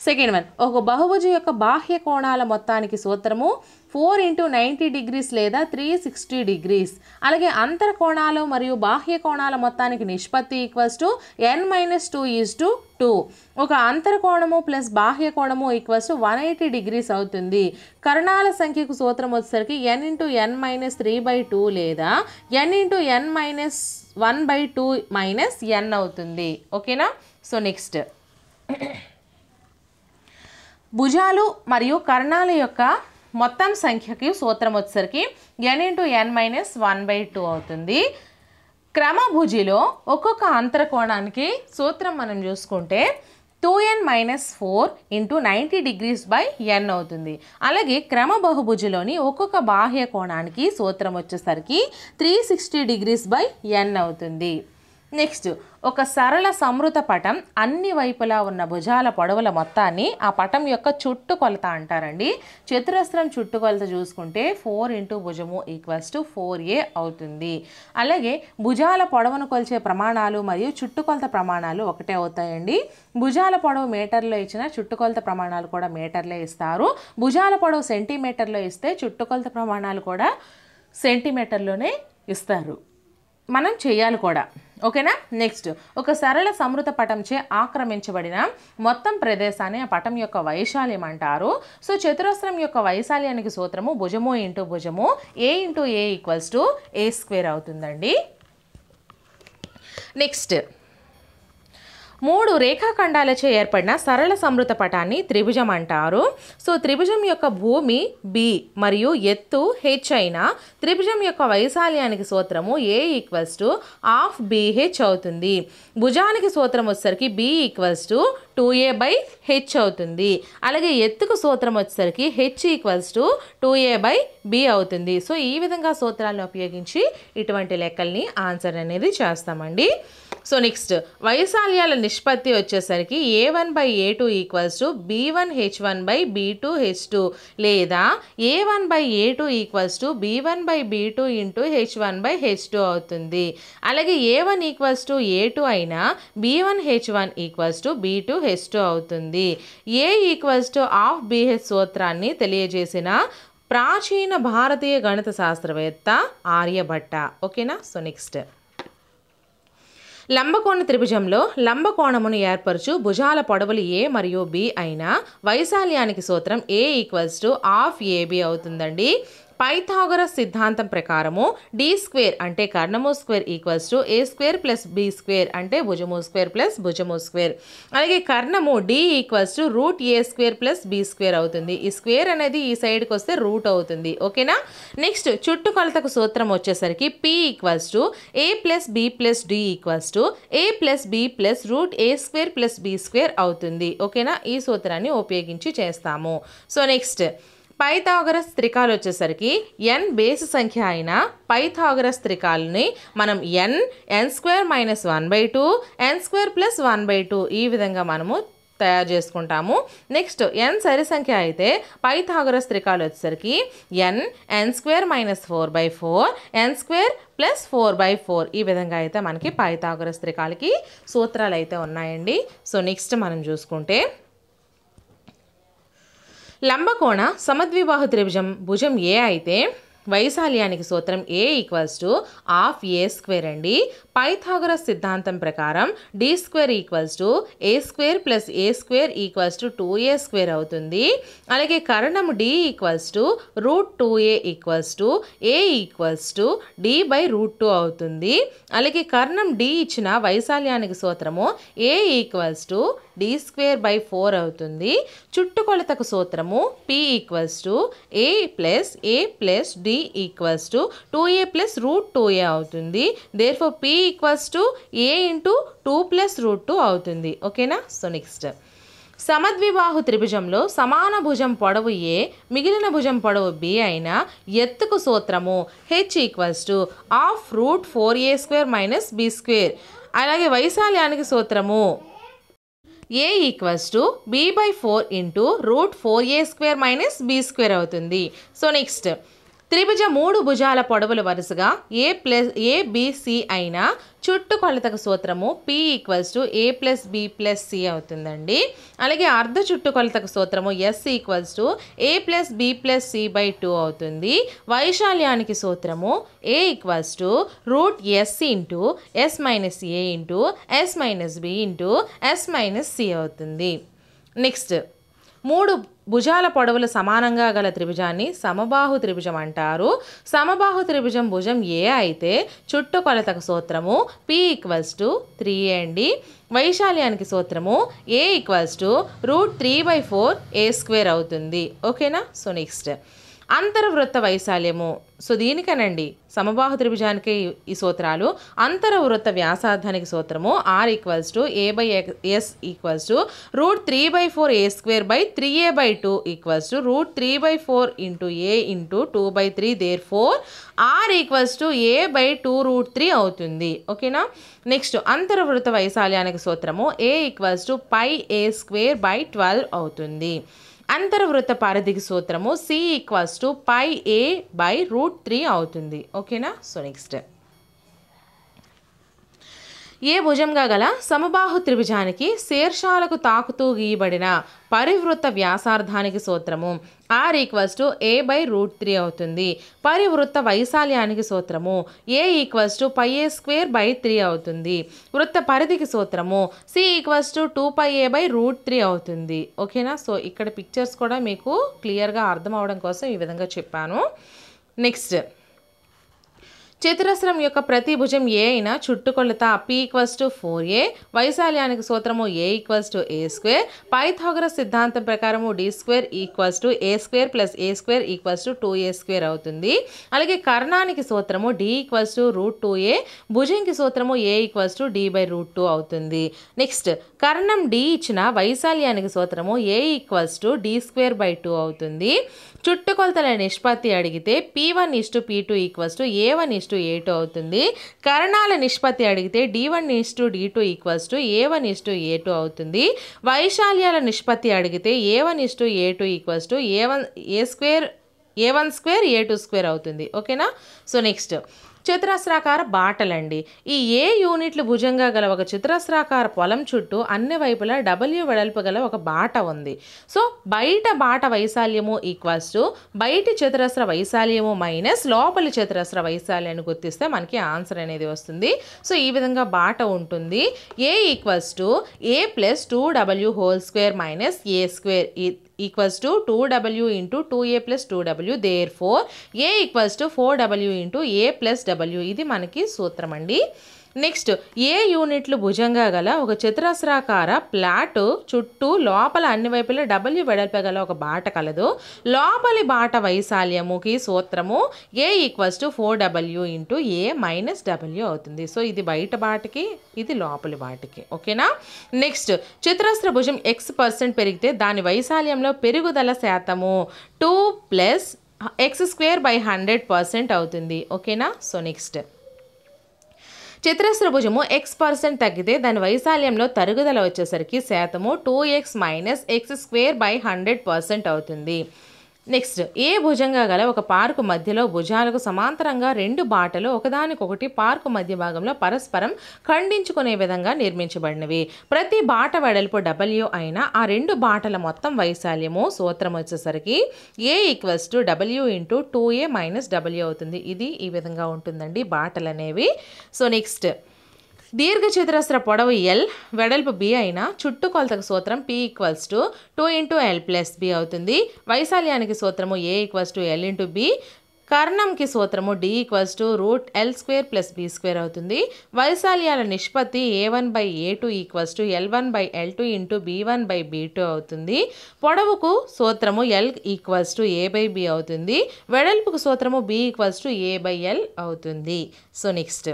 సెకండ్ వన్, ఒక బహుభుజం యొక్క బాహ్య కోణాల మొత్తానికి సూత్రము 4 × 90 degrees లేదా 360 degrees. అలాగే అంతర కోణాలు మరియు బాహ్య కోణాల మొత్తానికి నిష్పత్తి n-2:2. ఒక అంతర కోణము ప్లస్ బాహ్య కోణము 180 degrees అవుతుంది. కర్ణాల సంఖ్యకు సూత్రం వచ్చేసరికి n × n-3/2 లేదా n × n-1/2 n అవుతుంది. ఓకేనా? సో నెక్స్ట్, భుజాలు మరియు కర్ణాల యొక్క మొత్తం సంఖ్యకి సూత్రం వచ్చేసరికి n × n-1/2 అవుతుంది. క్రమభుజిలో ఒక్కొక్క అంతర కోణానికి సూత్రం మనం చూసుకుంటే 2n-4 × 90 degrees n అవుతుంది. అలాగే క్రమ బహుభుజిలోని ఒక్కొక్క బాహ్య కోణానికి సూత్రం వచ్చేసరికి 360 degrees n అవుతుంది. నెక్స్ట్, ఒక సరళ సమృత పటం అన్ని వైపులా ఉన్న భుజాల పొడవుల మొత్తాన్ని ఆ పటం యొక్క చుట్టుకొలత అంటారండి. చతురస్రం చుట్టుకొలత చూసుకుంటే 4 × భుజము = 4a అవుతుంది. అలాగే భుజాల పొడవును కొలిచే ప్రమాణాలు మరియు చుట్టుకొలత ప్రమాణాలు ఒకటే అవుతాయండి. భుజాల పొడవు మీటర్లో ఇచ్చిన చుట్టుకొలత ప్రమాణాలు కూడా మీటర్లే ఇస్తారు. భుజాల పొడవు సెంటీమీటర్లో ఇస్తే చుట్టుకొలత ప్రమాణాలు కూడా సెంటీమీటర్లోనే ఇస్తారు. మనం చేయాలి కూడా. ఓకేనా? నెక్స్ట్, ఒక సరళ సమృత పటంచే ఆక్రమించబడిన మొత్తం ప్రదేశాన్ని ఆ పటం యొక్క వైశాల్యం అంటారు. సో చతురస్రం యొక్క వైశాల్యానికి సూత్రము భుజము × భుజము a × a = a² అవుతుందండి. నెక్స్ట్, 3 రేఖాఖండాలచే ఏర్పడిన సరళ సమృత పటాన్ని త్రిభుజం అంటారు. సో త్రిభుజం యొక్క భూమి b మరియు ఎత్తు h అయిన త్రిభుజం యొక్క వైశాల్యానికి సూత్రము a = ½ అవుతుంది. భుజానికి సూత్రం వచ్చేసరికి b = 2a/h అవుతుంది. అలాగే ఎత్తుకు సూత్రం వచ్చేసరికి h = 2a/b అవుతుంది. సో ఈ విధంగా సూత్రాలను ఉపయోగించి ఇటువంటి లెక్కల్ని ఆన్సర్ అనేది చేస్తామండి. సో నెక్స్ట్, వైశాల్యాల నిష్పత్తి వచ్చేసరికి a1/a2 = b1h1/b2h2 లేదా a1/a2 = b1/b2 × h1/h2 అవుతుంది. అలాగే a1 = a2 అయినా b1h1 = b2h2 అవుతుంది. a = ½ సూత్రాన్ని తెలియజేసిన ప్రాచీన భారతీయ గణిత శాస్త్రవేత్త ఆర్యభట్ట. ఓకేనా? సో నెక్స్ట్, లంబకోణ త్రిభుజంలో లంబకోణమును ఏర్పరచు భుజాల పొడవులు a మరియు b అయిన వైశాల్యానికి సూత్రం a = ½ అవుతుందండి. పైథాగరస్ సిద్ధాంతం ప్రకారము d² అంటే కర్ణము స్క్వేర్ = a² + b² అంటే భుజము స్క్వేర్ + భుజము స్క్వేర్. అలాగే కర్ణము d = √a² + b² అవుతుంది. ఈ స్క్వేర్ అనేది ఈ సైడ్కి వస్తే రూట్ అవుతుంది. ఓకేనా? నెక్స్ట్, చుట్టుకొలతకు సూత్రం వచ్చేసరికి p = a + b + d = a + b + √a² + b² అవుతుంది. ఓకేనా? ఈ సూత్రాన్ని ఉపయోగించి చేస్తాము. సో నెక్స్ట్, పైథాగరస్ త్రికాలు వచ్చేసరికి n బేసి సంఖ్య అయిన పైథాగరస్ త్రికాలని మనం n² - 1/2 n² + 1/2 ఈ విధంగా మనము తయారు చేసుకుంటాము. నెక్స్ట్, n సరి సంఖ్య అయితే పైథాగరస్ త్రికాలు వచ్చేసరికి n² - 4/4 n² + 4/4 ఈ విధంగా అయితే మనకి పైథాగరస్ త్రికాలకి సూత్రాలు అయితే ఉన్నాయండి. సో నెక్స్ట్ మనం చూసుకుంటే, లంబకోణ సమద్విబాహు త్రిభుజం భుజం a అయితే వైశాల్యానికి సూత్రం a = ½ అండి. పైథాగరస్ సిద్ధాంతం ప్రకారం d² = a² + a² = 2a² అవుతుంది. అలాగే కర్ణము d = √2a = a = d/√2 అవుతుంది. అలాగే కర్ణం d ఇచ్చిన వైశాల్యానికి సూత్రము a = d²/4 అవుతుంది. చుట్టుకొలతకు సూత్రము p = a + a + d = 2a + √2a అవుతుంది. దేర్ఫోర్ p = a × 2 + √2 అవుతుంది. ఓకేనా? సో నెక్స్ట్, సమద్విబాహు త్రిభుజంలో సమాన భుజం పొడవు a మిగిలిన భుజం పొడవు b అయిన ఎత్తుకు సూత్రము h = ½ √4a² - b². అలాగే వైశాల్యానికి సూత్రము a = b/4 × √4a² - b² అవుతుంది. సో నెక్స్ట్, త్రిభుజ 3 భుజాల పొడవులు వరుసగా a, b, c అయిన చుట్టుకొలతకు సూత్రము P = A + B + C అవుతుందండి. అలాగే అర్ధ చుట్టుకొలతకు సూత్రము S = A + B + C/2 అవుతుంది. వైశాల్యానికి సూత్రము A = √S × S - A × S - B × S - C అవుతుంది. నెక్స్ట్ 3 భుజాల పొడవులు సమానంగా గల త్రిభుజాన్ని సమబాహు త్రిభుజం అంటారు. సమబాహు త్రిభుజం భుజం ఏ అయితే చుట్టుకొలతకు సూత్రము P = 3A అండి. వైశాల్యానికి సూత్రము A = √3/4A² అవుతుంది. ఓకేనా. సో నెక్స్ట్ అంతర్వృత్త వైశాల్యము. సో దీనికనండి సమబాహు త్రిభుజానికి ఈ సూత్రాలు. అంతర్వృత్త వ్యాసార్థానికి సూత్రము R = A/S = √3/4A²/3A/2 = √3/4 × A × 2/3. Therefore R = A/2√3 అవుతుంది. ఓకేనా. నెక్స్ట్ అంతర్వృత్త వైశాల్యానికి సూత్రము A = πA²/12 అవుతుంది. అంతర్వృత్త పరిధికి సూత్రము C = πA/√3 అవుతుంది. ఓకేనా. సో నెక్స్ట్ ఏ భుజంగా గల సమబాహు త్రిభుజానికి శీర్షాలకు తాకుతూ గీయబడిన పరివృత్త వ్యాసార్థానికి సూత్రము R = A/√3 అవుతుంది. పరివృత్త వైశాల్యానికి సూత్రము A = πA²/3 అవుతుంది. వృత్త పరిధికి సూత్రము C = 2πA/√3 అవుతుంది. ఓకేనా. సో ఇక్కడ పిక్చర్స్ కూడా మీకు క్లియర్గా అర్థం అవడం కోసం ఈ విధంగా చెప్పాను. నెక్స్ట్ చతురస్రం యొక్క ప్రతి భుజం ఏ అయినా చుట్టుకొలత P = 4A. వైశాల్యానికి సూత్రము A = A². పైథాగరస్ సిద్ధాంతం ప్రకారము D² = A² + A² = 2A² అవుతుంది. అలాగే కర్ణానికి సూత్రము D = √2A. భుజంకి సూత్రము A = D/√2 అవుతుంది. నెక్స్ట్ కర్ణం D ఇచ్చిన వైశాల్యానికి సూత్రము A = D²/2 అవుతుంది. చుట్టుకొలతల నిష్పత్తి అడిగితే P1:P2 = A1:A2 అవుతుంది. కర్ణాల నిష్పత్తి అడిగితే D1:D2 = A1:A2 అవుతుంది. వైశాల్యాల నిష్పత్తి అడిగితే A1:A2 = A1² అవుతుంది. ఓకేనా. సో నెక్స్ట్ చతురస్రాకార బాటలండి. ఈ ఏ యూనిట్లు భుజంగా గల ఒక చతురస్రాకార పొలం చుట్టూ అన్ని వైపులా W వెడల్పు గల ఒక బాట ఉంది. సో బయట బాట వైశాల్యము బయటి చతురస్ర వైశాల్యము - లోపలి చతురస్ర వైశాల్యాన్ని గుర్తిస్తే మనకి ఆన్సర్ అనేది వస్తుంది. సో ఈ విధంగా బాట ఉంటుంది. A = A + 2W² - A² = 2W × 2A + 2W. Therefore A = 4W × A + W. ఇది మనకి సూత్రం అండి. నెక్స్ట్ ఏ యూనిట్లు భుజంగా గల ఒక చతురస్రాకార ప్లాట్ చుట్టూ లోపల అన్ని వైపులా W వెడల్పు గల ఒక బాట కలదు. లోపలి బాట వైశాల్యముకి సూత్రము A = 4W × A - W అవుతుంది. సో ఇది బయట బాటకి, ఇది లోపలి బాటకి. ఓకేనా. నెక్స్ట్ చతురస్ర భుజం X% పెరిగితే దాని వైశాల్యంలో పెరుగుదల శాతము 2 + X²/100% అవుతుంది. ఓకేనా. సో నెక్స్ట్ చతురస్ర భుజము X% తగ్గితే దాని వైశాల్యంలో తరుగుదల వచ్చేసరికి శాతము 2x - X²/100% అవుతుంది. నెక్స్ట్ ఏ భుజంగా గల ఒక పార్కు మధ్యలో భుజాలకు సమాంతరంగా 2 బాటలు ఒకదానికొకటి పార్కు మధ్య భాగంలో పరస్పరం ఖండించుకునే విధంగా నిర్మించబడినవి. ప్రతి బాట వెడల్పు W అయినా ఆ 2 బాటల మొత్తం వైశాల్యము సూత్రం వచ్చేసరికి A = W × 2A - W అవుతుంది. ఇది ఈ విధంగా ఉంటుందండి బాటలు అనేవి. సో నెక్స్ట్ దీర్ఘచతురస్ర పొడవు L వెడల్పు B అయినా చుట్టుకొలతకు సూత్రం P = 2 × L + B అవుతుంది. వైశాల్యానికి సూత్రము A = L × B. కర్ణంకి సూత్రము D = √L² + B² అవుతుంది. వైశాల్యాల నిష్పత్తి A1/A2 = L1/L2 × B1/B2 అవుతుంది. పొడవుకు సూత్రము L = A/B అవుతుంది. వెడల్పుకు సూత్రము B = A/L అవుతుంది. సో నెక్స్ట్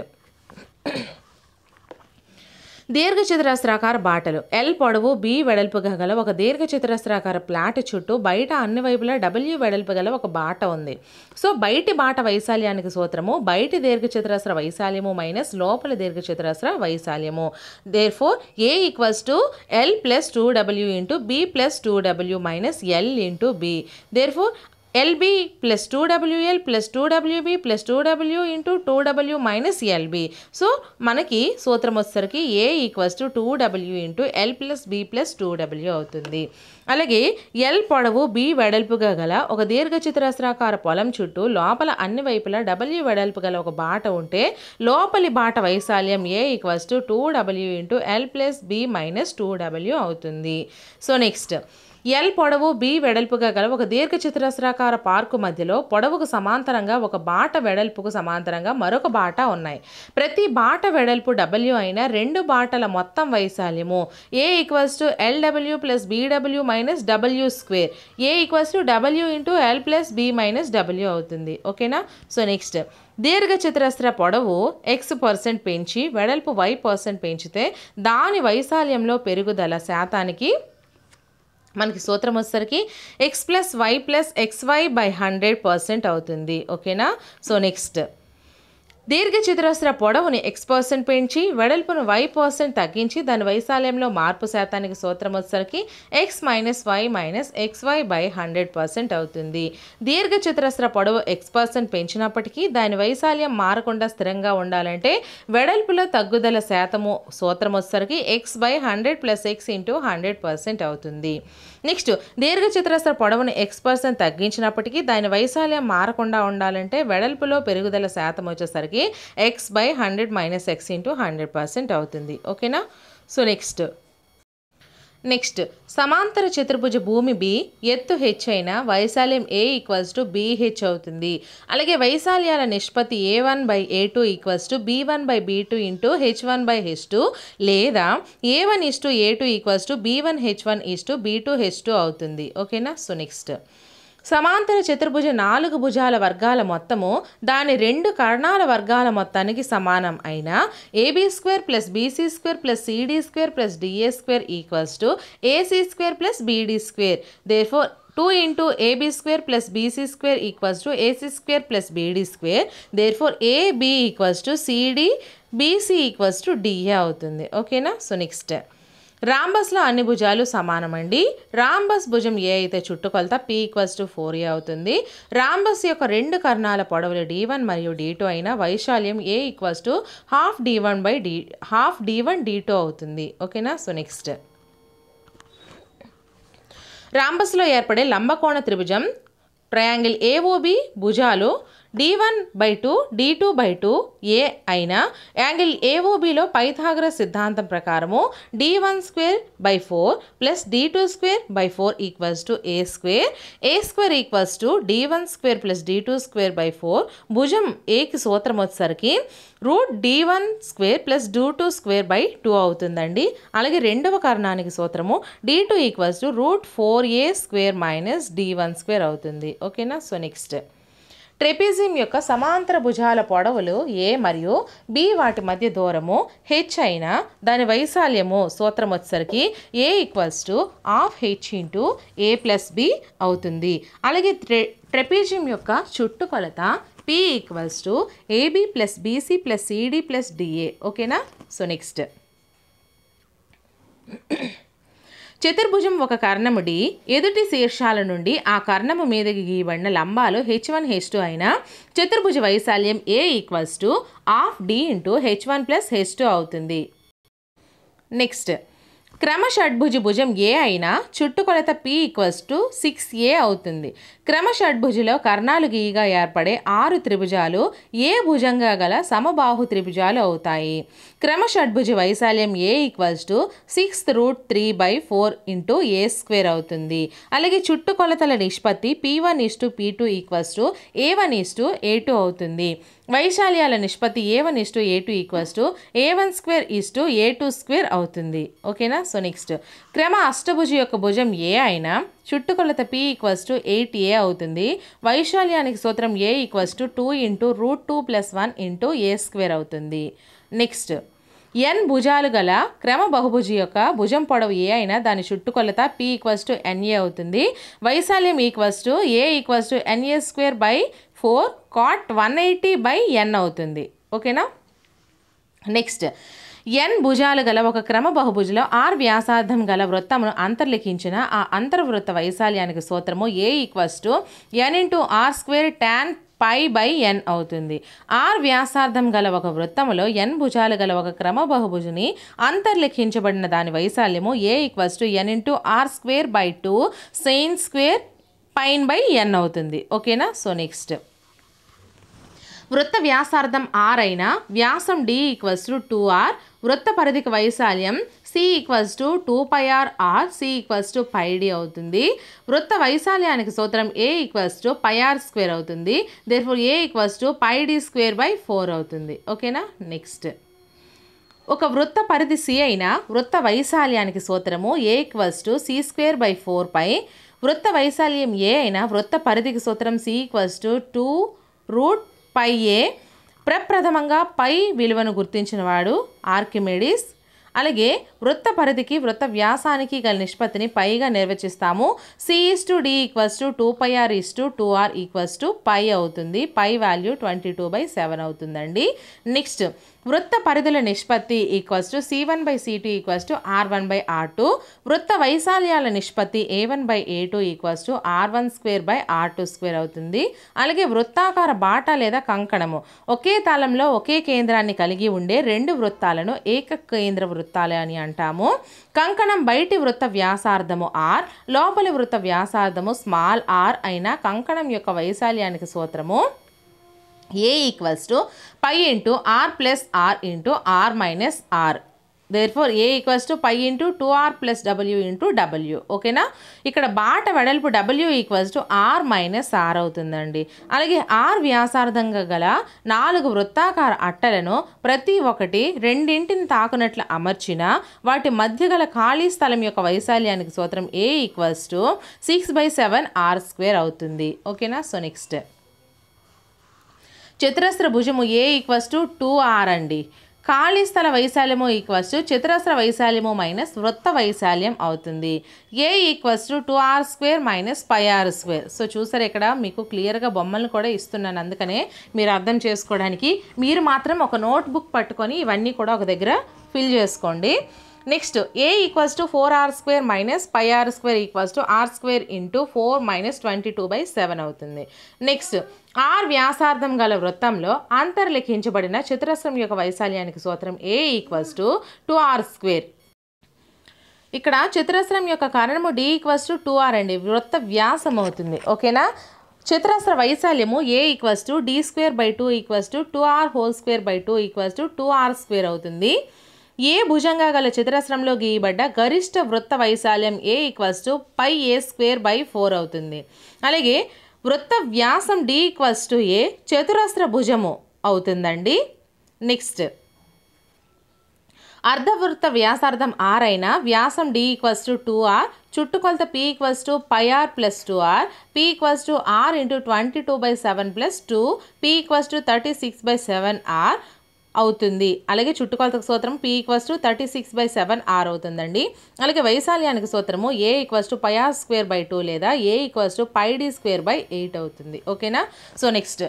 దీర్ఘచతురస్రాకార బాటలు. L పొడవు B వెడల్పుగా గల ఒక దీర్ఘచతురస్రాకార ప్లాట్ చుట్టూ బయట అన్ని వైపులా W వెడల్పు గల ఒక బాట ఉంది. సో బయటి బాట వైశాల్యానికి సూత్రము బయటి దీర్ఘచతురస్ర వైశాల్యము - లోపల దీర్ఘచతురస్ర వైశాల్యము. Therefore A = L + 2W × B + 2W - L × B. Therefore LB plus 2WL plus 2WB plus 2W into 2W minus LB. So మనకి సూత్రం వచ్చేసరికి A equals to 2W into L plus B plus 2W అవుతుంది. అలాగే L పొడవు B వెడల్పుగా గల ఒక దీర్ఘచతురస్రాకార పొలం చుట్టూ లోపల అన్ని వైపులా W వెడల్పు గల ఒక బాట ఉంటే లోపలి బాట వైశాల్యం A equals to 2W into L plus B minus 2W అవుతుంది. సో నెక్స్ట్ L పొడవు B వెడల్పుగా గల ఒక దీర్ఘచతురస్రాకార పార్కు మధ్యలో పొడవుకు సమాంతరంగా ఒక బాట వెడల్పుకు సమాంతరంగా మరొక బాట ఉన్నాయి. ప్రతి బాట వెడల్పు W అయిన రెండు బాటల మొత్తం వైశాల్యము A equals to LW plus BW minus W square A equals to W into L plus B minus W అవుతుంది. ఓకేనా. సో నెక్స్ట్ దీర్ఘచతురస్ర పొడవు X% పెంచి వెడల్పు Y% పెంచితే దాని వైశాల్యంలో పెరుగుదల శాతానికి మనకి సూత్రం వచ్చేసరికి X plus Y plus XY by 100% అవుతుంది. ఓకేనా. సో నెక్స్ట్ దీర్ఘచతురస్ర పొడవుని X% పెంచి వెడల్పును Y% తగ్గించి దాని వైశాల్యంలో మార్పు శాతానికి సూత్రం వచ్చేసరికి X minus Y minus XY by 100% అవుతుంది. దీర్ఘచతురస్ర పొడవు X% పెంచినప్పటికీ దాని వైశాల్యం మారకుండా స్థిరంగా ఉండాలంటే వెడల్పులో తగ్గుదల శాతము సూత్రం వచ్చేసరికి X by 100 plus X into 100% అవుతుంది. నెక్స్ట్ దీర్ఘచతురస్ర పొడవును X% తగ్గించినప్పటికీ దాని వైశాల్యం మారకుండా ఉండాలంటే వెడల్పులో పెరుగుదల శాతం వచ్చేసరికి X by 100 minus X into 100% అవుతుంది. ఓకేనా. సో నెక్స్ట్ సమాంతర చతుర్భుజ భూమి B ఎత్తు H అయిన వైశాల్యం A ఈక్వల్స్ టు BH అవుతుంది. అలాగే వైశాల్యాల నిష్పత్తి A1 by A2 equals to B1 by B2 into H1 by H2 లేదా A1 is to A2 equals to B1 H1 is to B2 H2 అవుతుంది. ఓకేనా. సో నెక్స్ట్ సమాంతర చతుర్భుజ 4 భుజాల వర్గాల మొత్తము దాని 2 కర్ణాల వర్గాల మొత్తానికి సమానం అయిన AB square plus BC square plus CD square plus DA square equals to AC square plus BD square. Therefore 2 into AB square plus BC square equals to AC square plus BD square. Therefore AB equals to CD, BC equals to DA అవుతుంది. ఓకేనా. So next రాంబస్లో అన్ని భుజాలు సమానమండి. Rhombus భుజం ఏ అయితే చుట్టుకొలత P equals to 4A అవుతుంది. Rhombus యొక్క 2 కర్ణాల పొడవులు D1 మరియు D2 అయిన వైశాల్యం A equals to half D1 D2 అవుతుంది. ఓకేనా. సో నెక్స్ట్ రాంబస్లో ఏర్పడే లంబకోణ త్రిభుజం ట్రయాంగిల్ AOB భుజాలు D1/2 D2/2 A అయిన యాంగిల్ AOBలో పైథాగరస్ సిద్ధాంతం ప్రకారము D1/4 plus D2/4 equals to A square equals to D1² plus D2/4 భుజం Aకి సూత్రం వచ్చేసరికి √D1² ప్లస్ D2² అవుతుందండి. అలాగే రెండవ కర్ణానికి సూత్రము D2 equals to √4A² minus D1² అవుతుంది. ఓకేనా. సో నెక్స్ట్ ట్రెపీజియం యొక్క సమాంతర భుజాల పొడవులు A మరియు B వాటి మధ్య దూరము H అయినా దాని వైశాల్యము సూత్రం వచ్చేసరికి A equals to half H into A plus B అవుతుంది. అలాగే ట్రెపీజియం యొక్క చుట్టుకొలత P equals to AB plus BC plus CD plus DA. ఓకేనా. సో నెక్స్ట్ చతుర్భుజం ఒక కర్ణము D ఎదుటి శీర్షాల నుండి ఆ కర్ణము మీదకి గీయబడిన లంబాలు H1 H2 అయిన చతుర్భుజ వైశాల్యం A equals to half D into H1 plus H2 అవుతుంది. నెక్స్ట్ క్రమ షడ్భుజి భుజం A అయిన చుట్టుకొలత P ఈక్వల్స్ టు 6A అవుతుంది. క్రమ షడ్భుజిలో కర్ణాలు గీయగా ఏర్పడే 6 త్రిభుజాలు ఏ భుజంగా గల సమబాహు త్రిభుజాలు అవుతాయి. క్రమ షడ్భుజి వైశాల్యం A equals to 6√3/4 into A² అవుతుంది. అలాగే చుట్టుకొలతల నిష్పత్తి P1:P2 ఈక్వల్స్ టు A1:A2 అవుతుంది. వైశాల్యాల నిష్పత్తి A1:A2 ఈక్వల్స్ టు A1² అవుతుంది. ఓకేనా. సో నెక్స్ట్ క్రమ అష్టభుజి యొక్క భుజం A అయినా చుట్టుకొలత P ఈక్వల్స్ టు 8A అవుతుంది. వైశాల్యానికి సూత్రం A equals to 2 into √2+1 into A² అవుతుంది. నెక్స్ట్ N భుజాలు గల క్రమ బహుభుజి యొక్క భుజం పొడవు A అయినా దాని చుట్టుకొలత P ఈక్వల్స్ టు NA అవుతుంది. వైశాల్యం equals to A equals to NA²/4 cot 180/N అవుతుంది. ఓకేనా. నెక్స్ట్ n భుజాలు గల ఒక క్రమ బహుభుజంలో r వ్యాసార్థం గల వృత్తమును అంతర్లిఖించిన ఆ అంతర్వృత్త వైశాల్యానికి సూత్రము a = n × r² tan π/n అవుతుంది. r వ్యాసార్థం గల ఒక వృత్తములో n భుజాలు గల ఒక క్రమ బహుభుజిని అంతర్లిఖించబడిన దాని వైశాల్యము a = n × r²/2 sin² πn/n అవుతుంది. ఓకేనా. సో నెక్స్ట్ వృత్త వ్యాసార్థం r అయిన వ్యాసం d = 2r, వృత్త పరిధికి వైశాల్యం c = 2πr r, c = πd అవుతుంది. వృత్త వైశాల్యానికి సూత్రం a = πr² అవుతుంది. therefore a = πd²/4 అవుతుంది. ఓకేనా. నెక్స్ట్ ఒక వృత్త పరిధి c అయిన వృత్త వైశాల్యానికి సూత్రము a = c²/4π, వృత్త వైశాల్యం a అయిన వృత్త పరిధికి సూత్రం c = 2√πa. ప్రప్రథమంగా పై విలువను గుర్తించిన వాడు ఆర్కిమెడిస్. అలాగే వృత్త పరిధికి వృత్త వ్యాసానికి గల నిష్పత్తిని పైగా నిర్వచిస్తాము. c/d = 2πr = 2r = π అవుతుంది. పై వాల్యూ 22/7 అవుతుందండి. నెక్స్ట్ వృత్త పరిధుల నిష్పత్తి c1/c2 = r1/r2, వృత్త వైశాల్యాల నిష్పత్తి a1/a2 = r1²/r2² అవుతుంది. అలాగే వృత్తాకార బాట లేదా కంకణము ఒకే తలంలో ఒకే కేంద్రాన్ని కలిగి ఉండే రెండు వృత్తాలను ఏకకేంద్ర వృత్తాలు అని అంటాము. కంకణం బయటి వృత్త వ్యాసార్థము r, లోపలి వృత్త వ్యాసార్థము స్మాల్ r అయిన కంకణం యొక్క వైశాల్యానికి సూత్రము a = π × r + r × r - r. therefore a = π × 2r + w × w. ఓకేనా. ఇక్కడ బాట వెడల్పు w = r - r అవుతుందండి. అలాగే r వ్యాసార్థంగా గల 4 వృత్తాకార అట్టలను ప్రతి ఒక్కటి రెండింటిని తాకునట్లు అమర్చిన వాటి మధ్య గల ఖాళీ స్థలం యొక్క వైశాల్యానికి సూత్రం a = 6/7 r² అవుతుంది. ఓకేనా. సో నెక్స్ట్ చతురస్ర భుజము a = 2r అండి. ఖాళీ స్థల వైశాల్యము = చతురస్ర వైశాల్యము మైనస్ వృత్త వైశాల్యం అవుతుంది. a = 2r² - πr². సో చూసారు, ఇక్కడ మీకు క్లియర్గా బొమ్మలను కూడా ఇస్తున్నాను, అందుకనే మీరు అర్థం చేసుకోవడానికి మీరు మాత్రం ఒక నోట్బుక్ పట్టుకొని ఇవన్నీ కూడా ఒక దగ్గర ఫిల్ చేసుకోండి. Next a = 4r² - πr² = r² × 4 - 22/7 అవుతుంది. నెక్స్ట్ r వ్యాసార్థం గల వృత్తంలో అంతర్లిఖించబడిన చతురస్రం యొక్క వైశాల్యానికి సూత్రం a = 2r². ఇక్కడ చతురస్రం యొక్క కర్ణము d = 2r అండి. వృత్త వ్యాసం అవుతుంది. ఓకేనా. చతురస్ర వైశాల్యము a = d²/2 = 2r² 2r² అవుతుంది. ఏ భుజంగా గల చతురస్రంలో గీయబడ్డ గరిష్ట వృత్త వైశాల్యం a = πa²/4 అవుతుంది. అలాగే వృత్త వ్యాసం d = a, చతురస్ర భుజము అవుతుందండి. నెక్స్ట్ అర్ధవృత్త వ్యాసార్థం r అయిన వ్యాసం d = 2r, చుట్టుకొలత p = πr + 2r, p = r × 22/7 + 2, p = 36/7r అవుతుంది. అలాగే చుట్టుకొలతకు సూత్రం p = 36/7 r అవుతుందండి. అలాగే వైశాల్యానికి సూత్రము a = πr²/2 లేదా a = πd²/8 అవుతుంది. ఓకేనా. సో నెక్స్ట్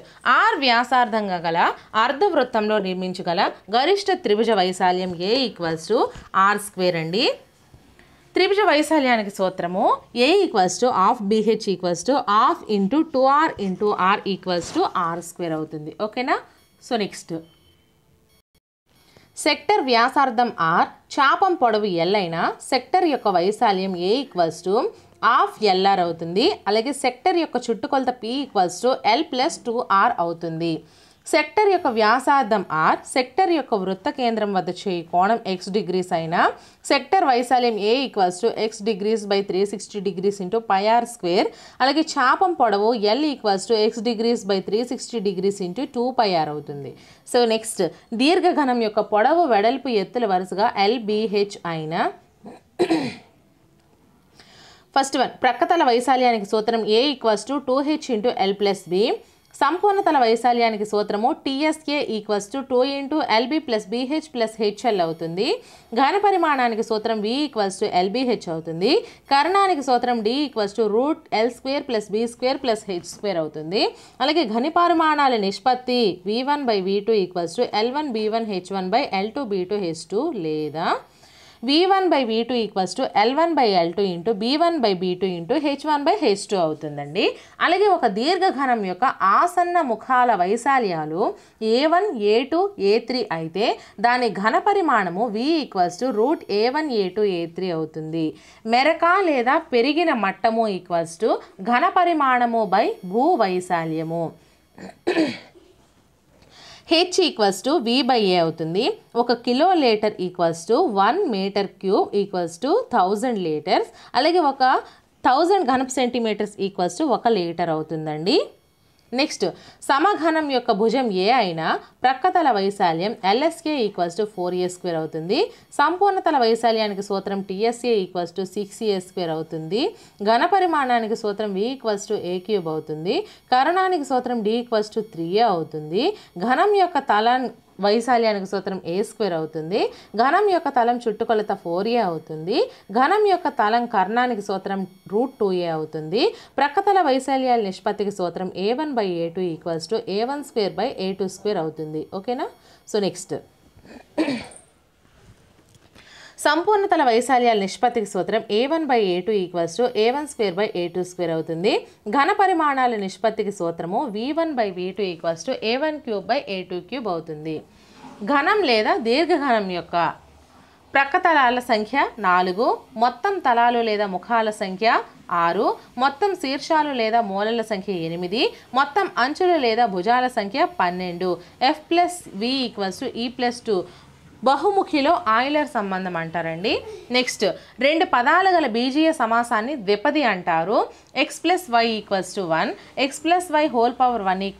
r వ్యాసార్థంగా గల అర్ధవృత్తంలో నిర్మించగల గరిష్ట త్రిభుజ వైశాల్యం a = r² అండి. త్రిభుజ వైశాల్యానికి సూత్రము a = ½ bh = ½ × 2r × r = r² అవుతుంది. ఓకేనా. సో నెక్స్ట్ సెక్టర్ వ్యాసార్థం r, చాపం పొడవు l అయిన సెక్టర్ యొక్క వైశాల్యం a = ½ LR అవుతుంది. అలాగే సెక్టర్ యొక్క చుట్టుకొలత p = l + 2r అవుతుంది. సెక్టర్ యొక్క వ్యాసార్థం r, సెక్టర్ యొక్క వృత్త కేంద్రం వద్ద చేయు కోణం x డిగ్రీస్ అయిన సెక్టర్ వైశాల్యం a = x degrees/360 × πr². అలాగే చాపం పొడవు l = x degrees/360 × 2πr అవుతుంది. సో నెక్స్ట్ దీర్ఘఘనం యొక్క పొడవు వెడల్పు ఎత్తుల వరుసగా lbh అయిన ఫస్ట్ వన్ ప్రక్కతల వైశాల్యానికి సూత్రం a = 2h × l + b, సంపూర్ణ తల వైశాల్యానికి సూత్రము TSA = 2 × LB + BH + HL అవుతుంది. ఘన పరిమాణానికి సూత్రం V = LBH అవుతుంది. కర్ణానికి సూత్రం D = √L² + B² + H² అవుతుంది. అలాగే ఘన పరిమాణాల నిష్పత్తి V1/V2 = L1B1H1/L2B2H2 లేదా V1/V2 = L1/L2 × B1/B2 × H1/H2 అవుతుందండి. అలాగే ఒక దీర్ఘఘనం యొక్క ఆసన్న ముఖాల వైశాల్యాలు A1, A2, A3 అయితే దాని ఘన పరిమాణము V = √A1A2 A3 అవుతుంది. మెరక లేదా పెరిగిన మట్టము = ఘన పరిమాణము భూ వైశాల్యము. H = V/A అవుతుంది. 1 కిలోలీటర్ = 1 మీటర్ క్యూబ్ = 1000 లీటర్స్. అలాగే 1000 ఘనపు సెంటీమీటర్స్ = 1 లీటర్ అవుతుందండి. నెక్స్ట్ సమఘనం యొక్క భుజం ఏ అయినా ప్రక్కతల వైశాల్యం LSK = 4A² అవుతుంది. సంపూర్ణ తల వైశాల్యానికి సూత్రం TSA = 6A² అవుతుంది. ఘన పరిమాణానికి సూత్రం V = A³ అవుతుంది. కరణానికి సూత్రం D = 3A అవుతుంది. ఘనం యొక్క తల వైశాల్యానికి సూత్రం A² అవుతుంది. ఘనం యొక్క తలం చుట్టుకొలత 4A అవుతుంది. ఘనం యొక్క తలం కర్ణానికి సూత్రం √2A అవుతుంది. ప్రక్కతల వైశాల్యాల నిష్పత్తికి సూత్రం A1/A2 = A1² అవుతుంది. ఓకేనా? సో నెక్స్ట్ సంపూర్ణ తల వైశాల్యాల నిష్పత్తికి సూత్రం A1/A2 = A1²/A2² అవుతుంది. ఘన పరిమాణాల నిష్పత్తికి సూత్రము V1/V2 = A1³ అవుతుంది. ఘనం లేదా దీర్ఘఘనం యొక్క ప్రక్కతలాల సంఖ్య 4, మొత్తం తలాలు లేదా ముఖాల సంఖ్య 6, మొత్తం శీర్షాలు లేదా మూలల సంఖ్య 8, మొత్తం అంచులు లేదా భుజాల సంఖ్య 12. F + V = E+2 బహుముఖిలో ఆయిలర్ సంబంధం అంటారండి. నెక్స్ట్ రెండు పదాల గల బీజీయ సమాసాన్ని ద్విపది అంటారు. x + y = 1, x + y whole power 1 =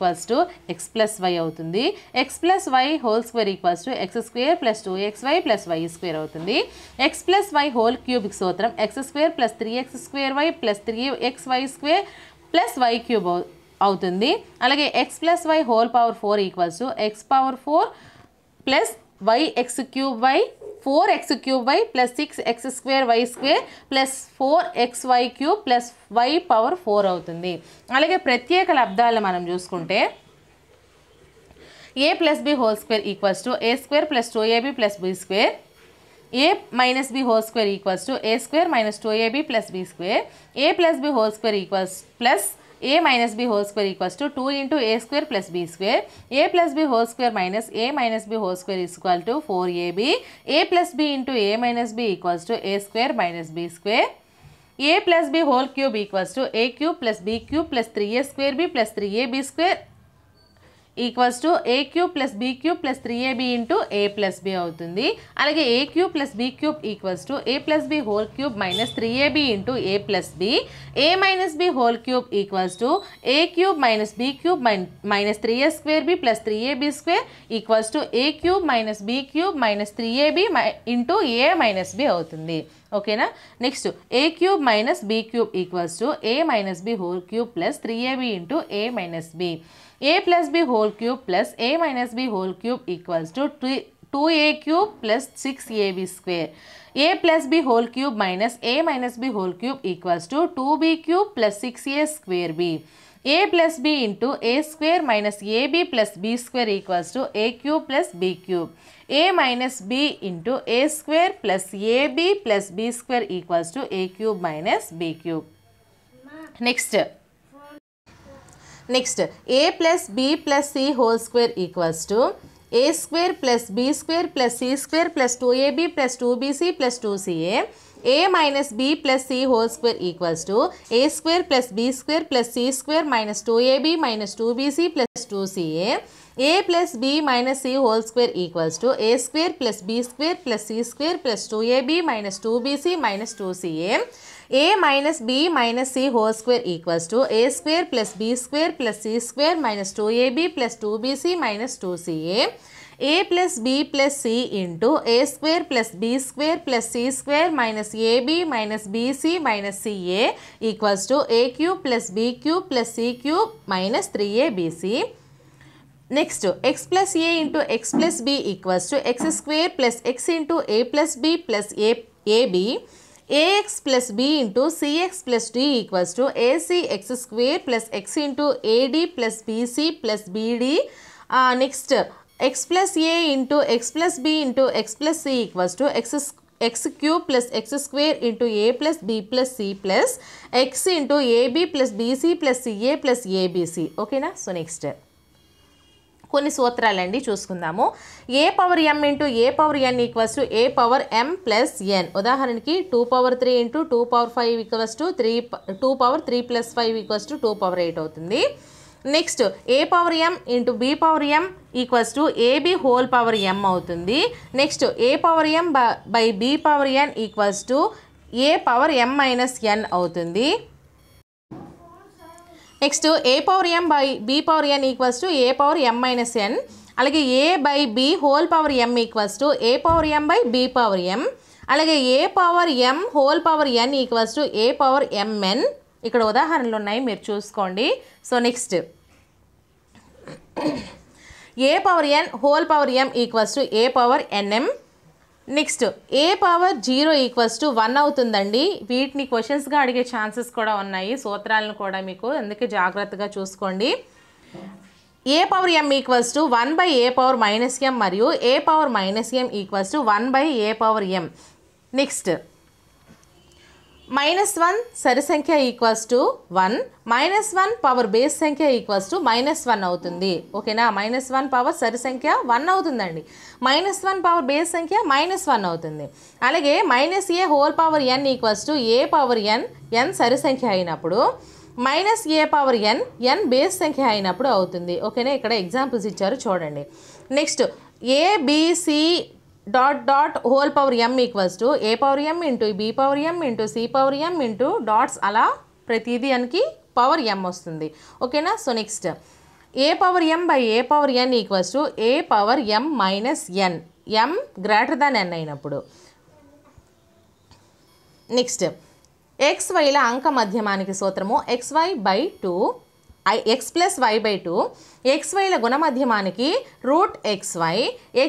x + y అవుతుంది. x + y whole square = x² + 2xy + y² అవుతుంది. x + y హోల్ క్యూబ్ సూత్రం x² + 3x² y + 3xy² + y³ అవుతుంది. అలాగే x + y whole power 4 = x⁴ + yx³ 4x³ + 6x² y² + 4xy³ + y⁴ అవుతుంది. అలాగే ప్రత్యేక లబ్ధాలను మనం చూసుకుంటే a + b whole square = a² + 2ab + b², a - b whole square = a² - 2ab + b², a + b whole square plus a - b whole square = 2 × a² + b², a + b whole square - a - b whole square = 4ab, a + b × a - b = a² - b², a + b whole cube = a³ + b³ + 3a² b + 3ab² = a³ + b³ + 3ab × a + b అవుతుంది. అలాగే a³ + b³ = a + b whole cube - 3ab × a + b, a - b whole cube = a³ - b³ - 3a² b + 3ab² a³ - b³ - 3ab × a - b అవుతుంది. ఓకేనా? Next a³ - b³ = a - b whole cube + 3ab × a - b, a + b whole cube plus a - b whole cube = 2a³ + 6ab², a + b whole cube - a - b whole cube = 2b³ + 6a²b, a + b × a² - ab + b² = a³ + b³, a - b × a² + ab + b² = a³ - b³. Next a + b + c whole square = a² + b² + c² + 2ab + 2bc + 2ca, a - b + c whole square = a² + b² + c² - 2ab - 2bc + 2ca, a + b - c whole square = a² + b² + c² + 2ab - 2bc - 2ca, a - b - c whole square = a² + b² + c² - 2ab + 2bc - 2ca, a plus b plus c into a square plus b square plus c square minus ab minus bc minus ca equals to a cube plus b cube plus c cube minus 3abc. Next, x plus a into x plus b equals to x square plus x into a plus b plus ab. ax plus b into cx plus d equals to ac x square plus x into ad plus bc plus bd. Next, x plus a into x plus b into x plus c equals to x cube plus x square into a plus b plus c plus x into ab plus bc plus ca plus abc. ఓకేనా? So next కొన్ని సూత్రాలండి చూసుకుందాము. A power m into A power n equals to A power m plus n. ఉదాహరణకి 2 power 3 into 2 power 5 equals to 2 power 3 plus 5 equals to 2 power 8 అవుతుంది. Next A power m into B power m equals to AB whole power m అవుతుంది. Next A power m by B power n equals to A power m minus n అవుతుంది. Next A power m by B power n equals to A power m minus n. అలాగే A by B whole power m equals to A power m by B power m. అలాగే A power m whole power n equals to A power mn. ఇక్కడ ఉదాహరణలు ఉన్నాయి, మీరు చూసుకోండి. So next A power n whole power m equals to A power nm. Next A power 0 equals to 1 అవుతుందండి. వీటిని క్వశ్చన్స్గా అడిగే chances కూడా ఉన్నాయి, సూత్రాలను కూడా మీకు అందుకే జాగ్రత్తగా చూసుకోండి. A power m equals to 1 by A power minus m మరియు A power minus m equals to 1 by A power m. Next -1 సరి సంఖ్య ఈక్వల్స్ టు 1, -1 పవర్ బేస్ సంఖ్య ఈక్వల్స్ టు -1 అవుతుంది. ఓకేనా? -1 పవర్ సరి సంఖ్య 1 అవుతుందండి, -1 పవర్ బేస్ సంఖ్య -1 అవుతుంది. అలాగే A whole power n equals to A power n సరి సంఖ్య అయినప్పుడు ఏ పవర్ n బేస్ సంఖ్య అయినప్పుడు అవుతుంది. ఓకేనా? ఇక్కడ ఎగ్జాంపుల్స్ ఇచ్చారు చూడండి. Next ABC dot dot whole power m equals to A power m into B power m into C power m into dots, అలా ప్రతిదీ అనికి పవర్ m వస్తుంది. ఓకేనా? So next A power m by A power n equals to A power m minus n, m greater than n అయినప్పుడు. నెక్స్ట్ xyల అంక మధ్యమానికి సూత్రము xy by 2 x plus y by 2. xyల గుణమధ్యమానికి route xy,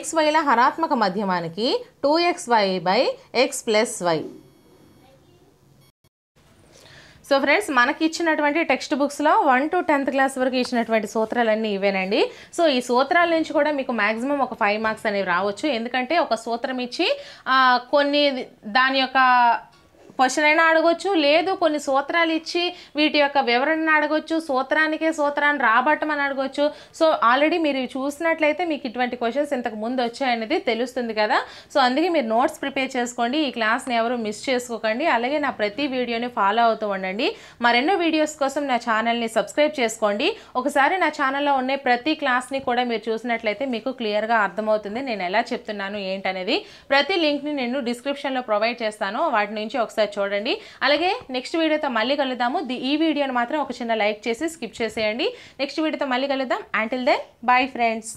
xyల హరాత్మక మధ్యమానికి 2xy by x plus y. So friends, మనకి ఇచ్చినటువంటి టెక్స్ట్ బుక్స్లో 1 to 10th క్లాస్ వరకు ఇచ్చినటువంటి సూత్రాలన్నీ ఇవేనండి. సో ఈ సూత్రాల నుంచి కూడా మీకు మ్యాక్సిమం ఒక 5 మార్క్స్ అనేవి రావచ్చు. ఎందుకంటే ఒక సూత్రం ఇచ్చి కొన్ని దాని యొక్క క్వశ్చన్ అయినా అడగొచ్చు, లేదు కొన్ని సూత్రాలు ఇచ్చి వీటి యొక్క వివరణను అడగొచ్చు, సూత్రాన్ని రాబట్టమని అడగొచ్చు. సో ఆల్రెడీ మీరు చూసినట్లయితే మీకు ఇటువంటి క్వశ్చన్స్ ఇంతకు ముందు వచ్చాయనేది తెలుస్తుంది కదా. సో అందుకే మీరు నోట్స్ ప్రిపేర్ చేసుకోండి, ఈ క్లాస్ని ఎవరు మిస్ చేసుకోకండి. అలాగే నా ప్రతి వీడియోని ఫాలో అవుతూ ఉండండి. మరెన్నో వీడియోస్ కోసం నా ఛానల్ని సబ్స్క్రైబ్ చేసుకోండి. ఒకసారి నా ఛానల్లో ఉన్న ప్రతి క్లాస్ని కూడా మీరు చూసినట్లయితే మీకు క్లియర్గా అర్థమవుతుంది నేను ఎలా చెప్తున్నాను ఏంటనేది. ప్రతి లింక్ని నేను డిస్క్రిప్షన్లో ప్రొవైడ్ చేస్తాను, వాటి నుంచి ఒకసారి చూడండి. అలాగే నెక్స్ట్ వీడియోతో మళ్ళీ కలుద్దాము. ఈ వీడియోని మాత్రం ఒక చిన్న లైక్ చేసి స్కిప్ చేసేయండి. నెక్స్ట్ వీడియోతో మళ్ళీ కలుద్దాం. Until then bye friends.